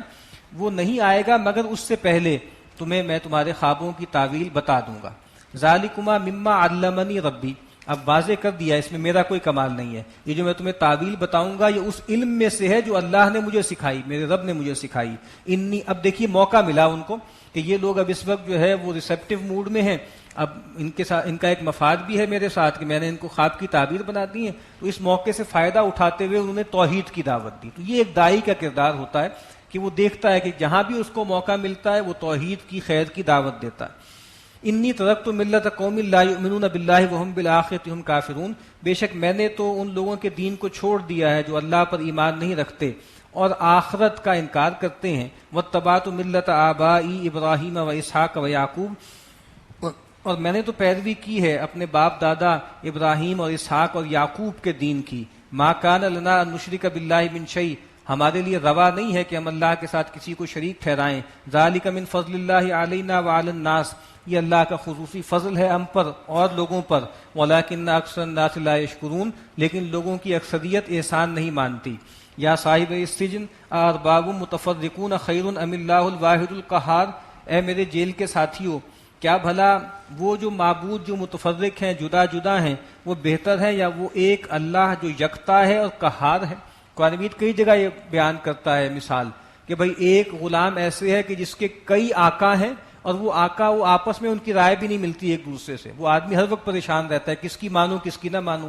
وہ نہیں آئے گا مگر اس سے پہلے تمہیں میں تمہارے خوابوں کی تعویل بتا دوں گا۔ ذالکما مما علمنی ربی، اب واضح کر دیا اس میں میرا کوئی کمال نہیں ہے، یہ جو میں تمہیں تعویل بتاؤں گا یہ اس علم میں سے ہے جو اللہ نے مجھے سکھائی، میرے رب نے مجھے سکھائی۔ انی، اب دیکھیے موقع ملا ان کو کہ یہ لوگ اب اس وقت جو ہے وہ ریسیپٹیو موڈ میں ہیں، اب ان کے ساتھ ان کا ایک مفاد بھی ہے میرے ساتھ کہ میں نے ان کو خواب کی تعبیر بنا دی ہے، تو اس موقع سے فائدہ اٹھاتے ہوئے انہوں نے توحید کی دعوت دی۔ تو یہ ایک داعی کا کردار ہوتا ہے کہ وہ دیکھتا ہے کہ جہاں بھی اس کو موقع ملتا ہے وہ توحید کی، خیر کی دعوت دیتا ہے۔ انی ترکت ملت قوم لا یؤمنون باللہ وهم بالآخرۃ هم کافرون، بے شک میں نے تو ان لوگوں کے دین کو چھوڑ دیا ہے جو اللہ پر ایمان نہیں رکھتے اور آخرت کا انکار کرتے ہیں۔ واتبعت ملت آبائی ابراہیم و اسحاق و یعقوب، اور میں نے تو پیروی کی ہے اپنے باپ دادا ابراہیم اور اسحاق اور یعقوب کے دین کی۔ ما کان لنا ان نشرک باللہ من شیء، ہمارے لیے روا نہیں ہے کہ ہم اللہ کے ساتھ کسی کو شریک ٹھہرائیں۔ ذالک من فضل اللہ علینا وعلی الناس، یہ اللہ کا خصوصی فضل ہے ہم پر اور لوگوں پر۔ ولکن اکثر الناس لا یشکرون، لیکن لوگوں کی اکثریت احسان نہیں مانتی۔ یا صاحب السجن ارباب متفرقون خیر ام اللہ الواحد القہار، اے میرے جیل کے ساتھیوں، کیا بھلا وہ جو معبود جو متفرق ہیں، جدا جدا ہیں، وہ بہتر ہے یا وہ ایک اللہ جو یکتا ہے اور قہار ہے؟ قرآن مجید کئی جگہ یہ بیان کرتا ہے مثال کہ بھئی ایک غلام ایسے ہے کہ جس کے کئی آقا ہیں اور وہ آقا وہ آپس میں ان کی رائے بھی نہیں ملتی ایک دوسرے سے، وہ آدمی ہر وقت پریشان رہتا ہے کس کی مانوں کس کی نہ مانوں۔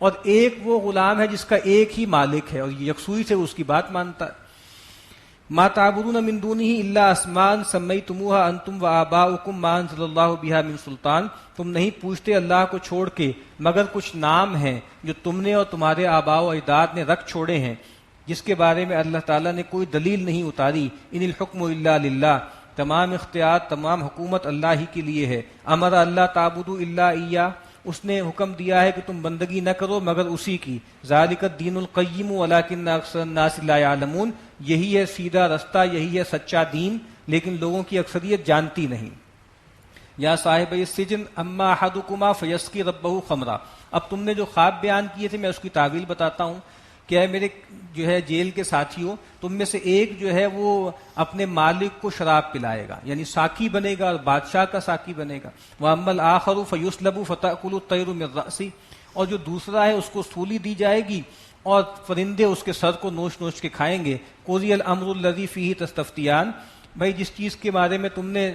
اور ایک وہ غلام ہے جس کا ایک ہی مالک ہے اور یکسوئی سے اس کی بات مانتا ہے۔ ما تعبدون من دونہ الا اسماء سمیتموها انتم وآباؤکم ما انزل اللہ بها من سلطان، تم نہیں پوچھتے اللہ کو چھوڑ کے مگر کچھ نام ہیں جو تم نے اور تمہارے آباء و اجداد نے رکھ چھوڑے ہیں جس کے بارے میں اللہ تعالیٰ نے کوئی دلیل نہیں اتاری۔ ان الحکم الا للہ، تمام اختیار تمام حکومت اللہ ہی کے لیے ہے۔ امر اللہ تعبدوا الا ایہ، اس نے حکم دیا ہے کہ تم بندگی نہ کرو مگر اسی کی۔ ذالک الدین القیم ولکن اکثر الناس لا یعلمون، یہی ہے سیدھا رستہ، یہی ہے سچا دین، لیکن لوگوں کی اکثریت جانتی نہیں۔ یا صاحب السجن اما احدکما فیسقی ربہ خمرا، اب تم نے جو خواب بیان کیے تھے میں اس کی تعویل بتاتا ہوں کہ اے میرے جو ہے جیل کے ساتھیوں، تم میں سے ایک جو ہے وہ اپنے مالک کو شراب پلائے گا، یعنی ساقی بنے گا اور بادشاہ کا ساقی بنے گا۔ وَأَمَّا الْآخَرُ فَيُسْلَبُ فَتَأْكُلُ الطَّيْرُ مِنْ رَأْسِهِ، اور جو دوسرا ہے اس کو سولی دی جائے گی اور فرندے اس کے سر کو نوچ نوچ کے کھائیں گے۔ قُضِيَ الْأَمْرُ الَّذِي فِيهِ تَسْتَفْتِيَانِ، بھائی جس چیز کے بارے میں تم نے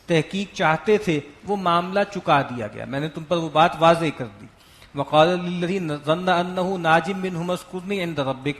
تحقیق چاہتے تھے وہ معاملہ چکا دیا گیا، میں نے تم پر وہ بات واضح کر دی۔ وقال للذی ظن انہ ناج منہما اذکرنی عند ربک،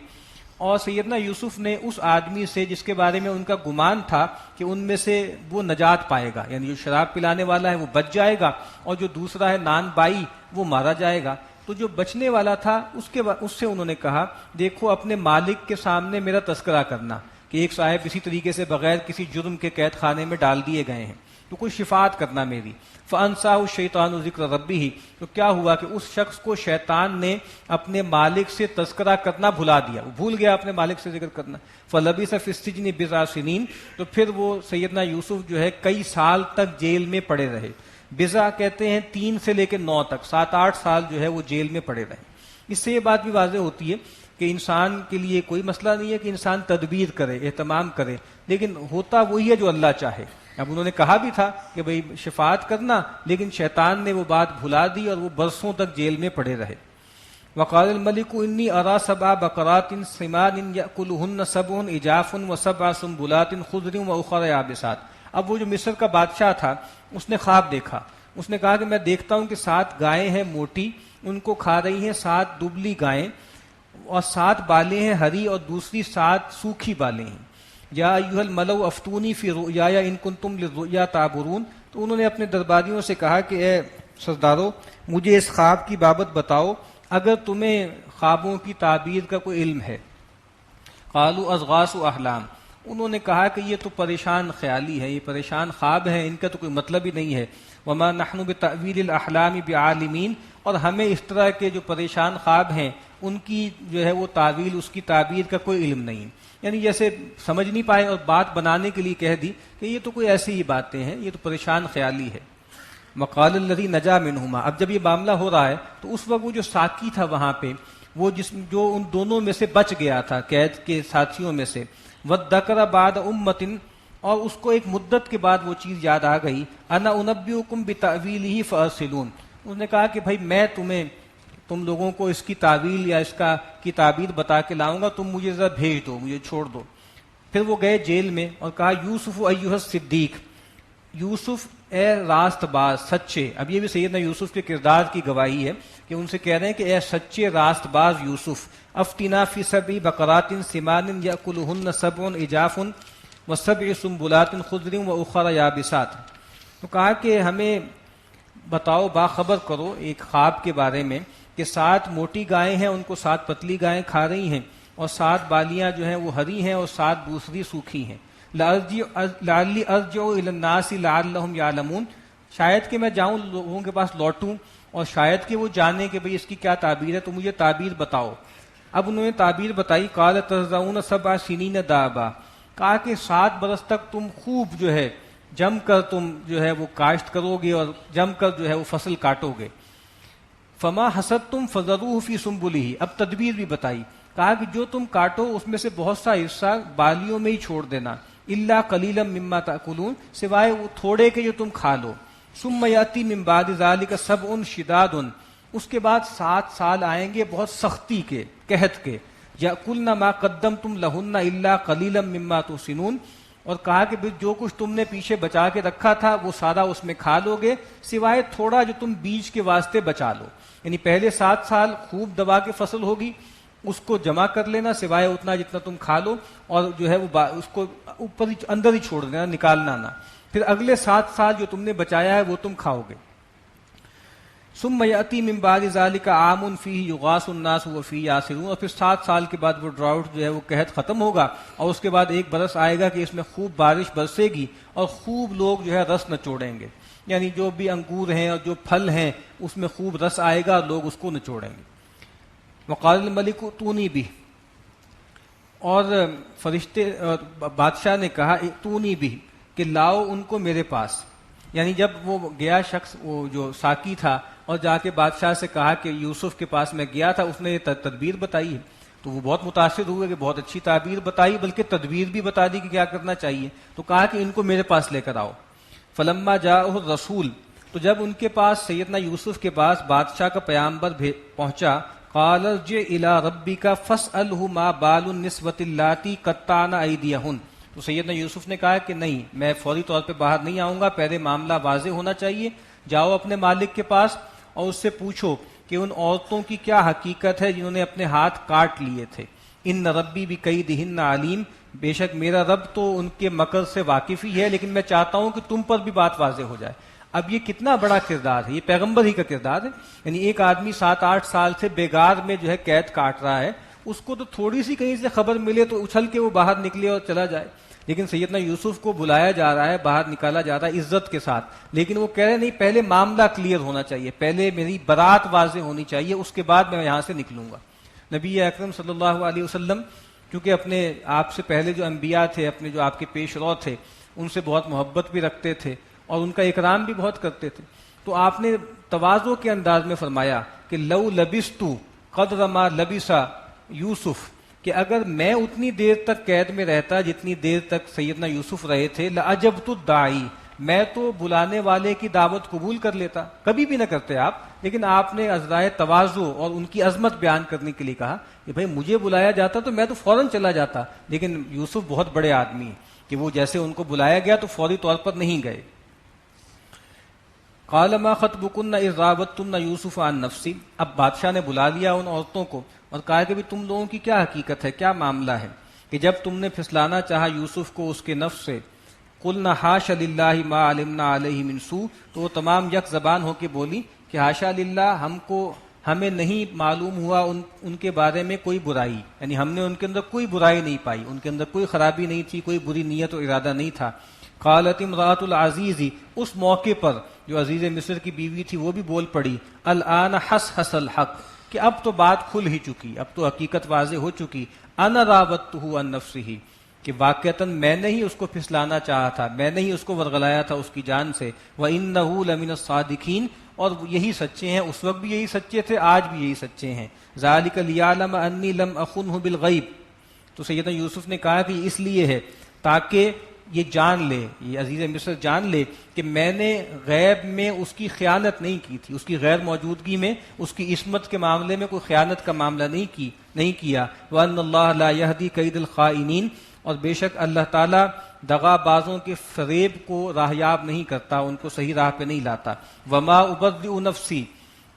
اور سیدنا یوسف نے اس آدمی سے جس کے بارے میں ان کا گمان تھا کہ ان میں سے وہ نجات پائے گا، یعنی جو شراب پلانے والا ہے وہ بچ جائے گا اور جو دوسرا ہے نان بائی وہ مارا جائے گا، تو جو بچنے والا تھا اس سے انہوں نے کہا دیکھو اپنے مالک کے سامنے میرا تذکرہ کرنا کہ ایک صاحب اسی طریقے سے بغیر کسی جرم کے قید خانے میں ڈال دیے گئے ہیں، تو کوئی شفاعت کرنا میری۔ فَأَنْسَاهُ الشَّيْطَانُ ذِكْرَ رَبِّهِ، تو کیا ہوا کہ اس شخص کو شیطان نے اپنے مالک سے تذکرہ کرنا بھلا دیا، وہ بھول گیا اپنے مالک سے ذکر کرنا۔ فَلَبِثَ فِي السِّجْنِ بِضْعَ سِنِينَ، تو پھر وہ سیدنا یوسف جو ہے کئی سال تک جیل میں پڑے رہے۔ بضع کہتے ہیں 3 سے لے کے 9 تک، 7-8 سال جو ہے وہ جیل میں پڑے رہے۔ اس سے یہ بات بھی واضح ہوتی ہے کہ انسان کے لیے کوئی مسئلہ نہیں ہے کہ انسان تدبیر کرے، اہتمام کرے، لیکن ہوتا وہی ہے جو اللہ چاہے۔ اب انہوں نے کہا بھی تھا کہ بھئی شفاعت کرنا، لیکن شیطان نے وہ بات بھلا دی اور وہ برسوں تک جیل میں پڑے رہے۔ وقال الملک انی ارا 7 بقرات سمان یأکلہن 7 عجاف و7 سنبلات خضر واخر یابسات، اب وہ جو مصر کا بادشاہ تھا اس نے خواب دیکھا، اس نے کہا کہ میں دیکھتا ہوں کہ 7 گائیں ہیں موٹی، ان کو کھا رہی ہیں 7 دبلی گائیں، اور 7 بالیں ہیں ہری اور دوسری 7 سوکھی بالیں ہیں۔ یا ایھا الملؤ افتونی فی رؤیایا ان کنتم للرؤیا تعبرون، تو انہوں نے اپنے درباریوں سے کہا کہ اے سردارو مجھے اس خواب کی بابت بتاؤ اگر تمہیں خوابوں کی تعبیر کا کوئی علم ہے۔ قالوا اضغاث احلام، انہوں نے کہا کہ یہ تو پریشان خیالی ہے، یہ پریشان خواب ہے، ان کا تو کوئی مطلب ہی نہیں ہے۔ وما نحن بتأویل الاحلام بعالمین، اور ہمیں اس طرح کے جو پریشان خواب ہیں ان کی جو ہے وہ تعویل، اس کی تعبیر کا کوئی علم نہیں. یعنی جیسے سمجھ نہیں پائے اور بات بنانے کے لیے کہہ دی کہ یہ تو کوئی ایسی ہی باتیں ہیں، یہ تو پریشان خیالی ہے. وقال الذی نجا منہما، اب جب یہ معاملہ ہو رہا ہے تو اس وقت وہ جو ساقی تھا وہاں پہ، وہ جو ان دونوں میں سے بچ گیا تھا قید کے ساتھیوں میں سے، وذکر بعد امۃ، اور اس کو ایک مدت کے بعد وہ چیز یاد آ گئی، انا انبئکم بتأویلہ فارسلون، انہوں نے کہا کہ بھائی میں تم لوگوں کو اس کی تعویل یا اس کی تعبیر بتا کے لاؤں گا، تم مجھے ذرا بھیج دو، مجھے چھوڑ دو. پھر وہ گئے جیل میں اور کہا یوسف ایھا الصدیق، یوسف اے راست باز سچے. اب یہ بھی سیدنا یوسف کے کردار کی گواہی ہے کہ ان سے کہہ رہے ہیں کہ اے سچے راست باز یوسف، افتنا فی سبع بقرات سمان یأکلہن سبع عجاف وسبع سنبلات خضر واخر یابسات. تو کہا کہ ہمیں بتاؤ، باخبر کرو ایک خواب کے بارے میں کہ 7 موٹی گائیں ہیں، ان کو 7 پتلی گائیں کھا رہی ہیں، اور 7 بالیاں جو ہیں وہ ہری ہیں اور 7 دوسری سوکھی ہیں. لعلی ارجع الی الناس لعلہم یعلمون، شاید کہ میں جاؤں لوگوں کے پاس لوٹوں اور شاید کہ وہ جانیں کہ بھئی اس کی کیا تعبیر ہے، تو مجھے تعبیر بتاؤ. اب انہوں نے تعبیر بتائی، قال تزرعون 7 سنین دابا، کہا کہ 7 برس تک تم خوب جو ہے جم کر تم جو ہے وہ کاشت کرو گے اور جم کر جو ہے وہ فصل کاٹو گے. فما حصدتم فذروہ فی سنبلہ، اب تدبیر بھی بتائی، کہا کہ جو تم کاٹو اس میں سے بہت سا حصہ بالیوں میں ہی چھوڑ دینا، الا قلیلا مما تاکلون، سوائے وہ تھوڑے کے جو تم کھا لو. ثم یاتی من بعد ذلک سبع شداد، اس کے بعد 7 سال آئیں گے بہت سختی کے، قحط کے. یاکلن ما قدمتم لہن الا قلیلا مما تحسنون، اور کہا کہ جو کچھ تم نے پیچھے بچا کے رکھا تھا وہ سارا اس میں کھا لو گے، سوائے تھوڑا جو تم بیج کے واسطے بچا لو. یعنی پہلے 7 سال خوب دبا کے فصل ہوگی، اس کو جمع کر لینا سوائے اتنا جتنا تم کھا لو، اور جو ہے وہ اس کو اوپر ہی اندر ہی چھوڑ دینا، نکالنا نہ. پھر اگلے 7 سال جو تم نے بچایا ہے وہ تم کھاؤ گے. ثم یأتی من بعد ذلک عام فیہ یغاث الناس وفیہ یعصرون، اور پھر 7 سال کے بعد وہ ڈراؤٹ جو ہے وہ قحط ختم ہوگا، اور اس کے بعد 1 برس آئے گا کہ اس میں خوب بارش برسے گی اور خوب لوگ جو ہے رس نچوڑیں گے. یعنی جو بھی انگور ہیں اور جو پھل ہیں اس میں خوب رس آئے گا، لوگ اس کو نچوڑیں گے. وقال الملک ائتونی بہ، اور فرشتے بادشاہ نے کہا ائتونی بہ، کہ لاؤ ان کو میرے پاس. یعنی جب وہ گیا شخص، وہ جو ساقی تھا، اور جا کے بادشاہ سے کہا کہ یوسف کے پاس میں گیا تھا، اس نے یہ تدبیر بتائی ہے، تو وہ بہت متاثر ہوئے کہ بہت اچھی تعبیر بتائی، بلکہ تدبیر بھی بتا دی کہ کیا کرنا چاہیے. تو کہا کہ ان کو میرے پاس لے کر آؤ. فلما جاءہ الرسول، تو جب ان کے پاس سیدنا یوسف کے پاس بادشاہ کا پیامبر پہنچا، قال ارجع الی ربک فاسألہ ما بال النسوۃ اللاتی قطعن ایدیہن، تو سیدنا یوسف نے کہا کہ نہیں، میں فوری طور پہ باہر نہیں آؤں گا، پہلے معاملہ واضح ہونا چاہیے. جاؤ اپنے مالک کے پاس اور اس سے پوچھو کہ ان عورتوں کی کیا حقیقت ہے جنہوں نے اپنے ہاتھ کاٹ لیے تھے. ان ربی بکیدہن علیم، بے شک میرا رب تو ان کے مکر سے واقف ہی ہے، لیکن میں چاہتا ہوں کہ تم پر بھی بات واضح ہو جائے. اب یہ کتنا بڑا کردار ہے، یہ پیغمبر ہی کا کردار ہے. یعنی ایک آدمی 7-8 سال سے بیگار میں جو ہے قید کاٹ رہا ہے، اس کو تو تھوڑی سی کہیں سے خبر ملے تو اچھل کے وہ باہر نکلے اور چلا جائے. لیکن سیدنا یوسف کو بلایا جا رہا ہے، باہر نکالا جا رہا ہے عزت کے ساتھ، لیکن وہ کہہ رہے نہیں، پہلے معاملہ کلیئر ہونا چاہیے، پہلے میری برات واضح ہونی چاہیے، اس کے بعد میں یہاں سے نکلوں گا. نبی اکرم صلی اللہ علیہ وسلم کیونکہ اپنے آپ سے پہلے جو انبیاء تھے، اپنے جو آپ کے پیش رو تھے، ان سے بہت محبت بھی رکھتے تھے اور ان کا اکرام بھی بہت کرتے تھے. تو آپ نے تواضع کے انداز میں فرمایا کہ لو لبثت قدر ما لبث یوسف، کہ اگر میں اتنی دیر تک قید میں رہتا جتنی دیر تک سیدنا یوسف رہے تھے، لعجبت الداعی، میں تو بلانے والے کی دعوت قبول کر لیتا. کبھی بھی نہ کرتے آپ، لیکن آپ نے ازرائے تواضع اور ان کی عظمت بیان کرنے کے لیے کہا کہ بھائی مجھے بلایا جاتا تو میں تو فوراً چلا جاتا، لیکن یوسف بہت بڑے آدمی ہیں کہ وہ جیسے ان کو بلایا گیا تو فوری طور پر نہیں گئے. قال ما خطبكن اذ راوتن یوسف عن نفسی، اب بادشاہ نے بلا لیا ان عورتوں کو اور کہا کہ بھی تم لوگوں کی کیا حقیقت ہے، کیا معاملہ ہے کہ جب تم نے پھسلانا چاہا یوسف کو اس کے نفس سے. قلنا حاش للہ ما علمنا علیہ من سوء، تو وہ تمام یک زبان ہو کے بولی کہ حاشا للہ، ہمیں نہیں معلوم ہوا ان کے بارے میں کوئی برائی، یعنی ہم نے ان کے اندر کوئی برائی نہیں پائی، ان کے اندر کوئی خرابی نہیں تھی، کوئی بری نیت و ارادہ نہیں تھا. قالت امرأۃ العزیز، اس موقع پر جو عزیز مصر کی بیوی تھی وہ بھی بول پڑی، الآن حس الحق، کہ اب تو بات کھل ہی چکی، اب تو حقیقت واضح ہو چکی، انا راودتہ عن نفسہ، کہ واقعتاً میں نے ہی اس کو پھسلانا چاہا تھا، میں نے ہی اس کو ورغلایا تھا اس کی جان سے، وَإِنَّهُ لَمِنَ الصَّادِقِينَ، اور یہی سچے ہیں، اس وقت بھی یہی سچے تھے، آج بھی یہی سچے ہیں، ذَلِكَ لِيَعْلَمَ أَنِّي لَمْ أَخُنْهُ بِالْغَيْبِ، تو سیدنا یوسف نے کہا کہ اس لیے ہے تاکہ یہ جان لے، یہ عزیز مصر جان لے کہ میں نے غیب میں اس کی خیانت نہیں کی تھی، اس کی غیر موجودگی میں اس کی عصمت کے معاملے میں کوئی خیانت کا معاملہ نہیں کیا، وَأَنَّ اللَّهَ لَا يَهْدِي كَيْدَ الْخَائِنِينَ، اور بے شک اللہ تعالیٰ دغا بازوں کے فریب کو راہیاب نہیں کرتا، ان کو صحیح راہ پہ نہیں لاتا، وما ابرئ نفسی،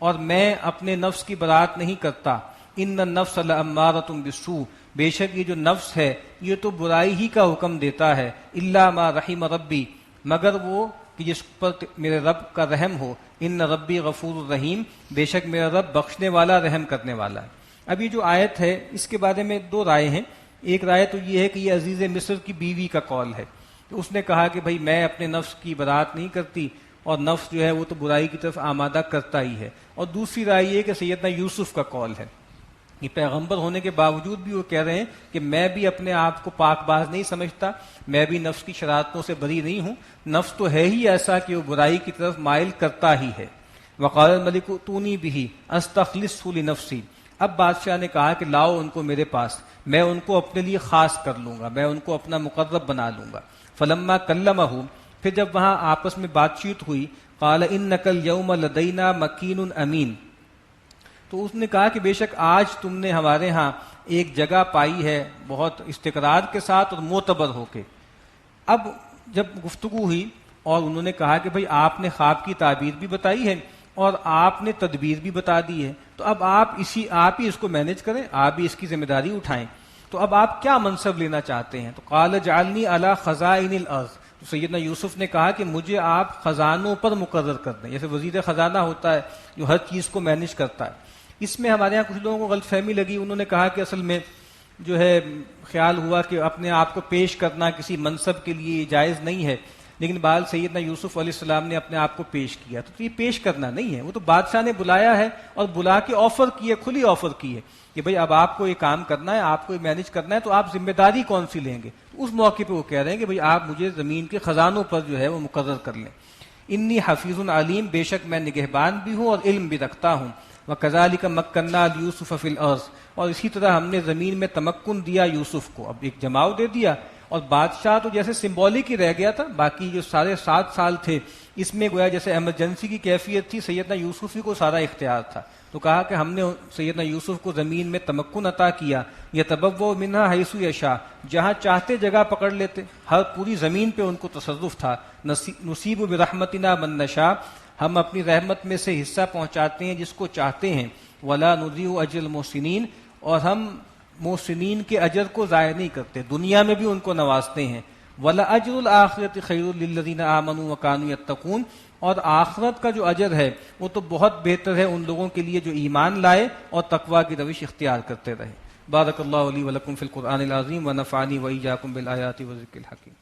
اور میں اپنے نفس کی برات نہیں کرتا، ان النفس لامارۃ بالسوء، بے شک یہ جو نفس ہے یہ تو برائی ہی کا حکم دیتا ہے، الا ما رحم ربی، مگر وہ کہ جس پر میرے رب کا رحم ہو، ان ربی غفور الرحیم، بے شک میرا رب بخشنے والا رحم کرنے والا ہے۔ اب یہ جو آیت ہے اس کے بارے میں دو رائے ہیں، ایک رائے تو یہ ہے کہ یہ عزیز مصر کی بیوی کا قول ہے، تو اس نے کہا کہ بھائی میں اپنے نفس کی برات نہیں کرتی، اور نفس جو ہے وہ تو برائی کی طرف آمادہ کرتا ہی ہے، اور دوسری رائے یہ کہ سیدنا یوسف کا قول ہے، یہ پیغمبر ہونے کے باوجود بھی وہ کہہ رہے ہیں کہ میں بھی اپنے آپ کو پاک باز نہیں سمجھتا، میں بھی نفس کی شرارتوں سے بری نہیں ہوں، نفس تو ہے ہی ایسا کہ وہ برائی کی طرف مائل کرتا ہی ہے۔ وقال الملک ائتونی بہ استخلصہ لنفسی، اب بادشاہ نے کہا کہ لاؤ ان کو میرے پاس، میں ان کو اپنے لیے خاص کر لوں گا، میں ان کو اپنا مقرب بنا لوں گا۔ فلما کلمہ، پھر جب وہاں آپس میں بات چیت ہوئی، قال انک اليوم لدینا مکین امین، تو اس نے کہا کہ بے شک آج تم نے ہمارے ہاں ایک جگہ پائی ہے بہت استقرار کے ساتھ اور معتبر ہو کے۔ اب جب گفتگو ہوئی اور انہوں نے کہا کہ بھئی آپ نے خواب کی تعبیر بھی بتائی ہے اور آپ نے تدبیر بھی بتا دی ہے، تو اب آپ ہی اس کو مینج کریں، آپ ہی اس کی ذمہ داری اٹھائیں، تو اب آپ کیا منصب لینا چاہتے ہیں؟ تو قال جعلنی علی خزائن الارض، تو سیدنا یوسف نے کہا کہ مجھے آپ خزانوں پر مقرر کر دیں، جیسے وزیر خزانہ ہوتا ہے جو ہر چیز کو مینج کرتا ہے۔ اس میں ہمارے یہاں کچھ لوگوں کو غلط فہمی لگی، انہوں نے کہا کہ اصل میں جو ہے خیال ہوا کہ اپنے آپ کو پیش کرنا کسی منصب کے لیے جائز نہیں ہے، لیکن بال سیدنا یوسف علیہ السلام نے اپنے آپ کو پیش کیا، تو یہ پیش کرنا نہیں ہے، وہ تو بادشاہ نے بلایا ہے اور بلا کے آفر کی ہے، کھلی آفر کی ہے کہ بھئی اب آپ کو یہ کام کرنا ہے، آپ کو یہ مینج کرنا ہے، تو آپ ذمہ داری کون سی لیں گے؟ تو اس موقع پہ وہ کہہ رہے ہیں کہ بھئی آپ مجھے زمین کے خزانوں پر جو ہے وہ مقرر کر لیں۔ انی حفیظ علیم، بے شک میں نگہبان بھی ہوں اور علم بھی رکھتا ہوں۔ وَكَذَلِكَ مَكَّنَّا لِيُوسُفَ فِي الْأَرْضِ، اور اسی طرح ہم نے زمین میں تمکن دیا یوسف کو، اب ایک جماؤ دے دیا، اور بادشاہ تو جیسے سمبولک ہی رہ گیا تھا، باقی جو سارے 7 سال تھے اس میں گویا جیسے ایمرجنسی کی کیفیت تھی، سیدنا یوسف ہی کو سارا اختیار تھا، تو کہا کہ ہم نے سیدنا یوسف کو زمین میں تمکن عطا کیا، یتبوأ منہا حیث یشاء، جہاں چاہتے جگہ پکڑ لیتے، ہر پوری زمین پہ ان کو تصرف تھا۔ نصیب برحمتنا من نشاء، ہم اپنی رحمت میں سے حصہ پہنچاتے ہیں جس کو چاہتے ہیں، ولا نضیع اجر المحسنین، اور ہم محسنین کے اجر کو ضائع نہیں کرتے، دنیا میں بھی ان کو نوازتے ہیں، ولا اجر الآخرۃ خیر للذین آمنوا وکانوا یتقون، اور آخرت کا جو اجر ہے وہ تو بہت بہتر ہے ان لوگوں کے لیے جو ایمان لائے اور تقوی کی روش اختیار کرتے رہے۔ بارک اللہ لی ولکم فی القرآن العظیم ونفعنی وإیاکم بالآیات والذکر الحکیم۔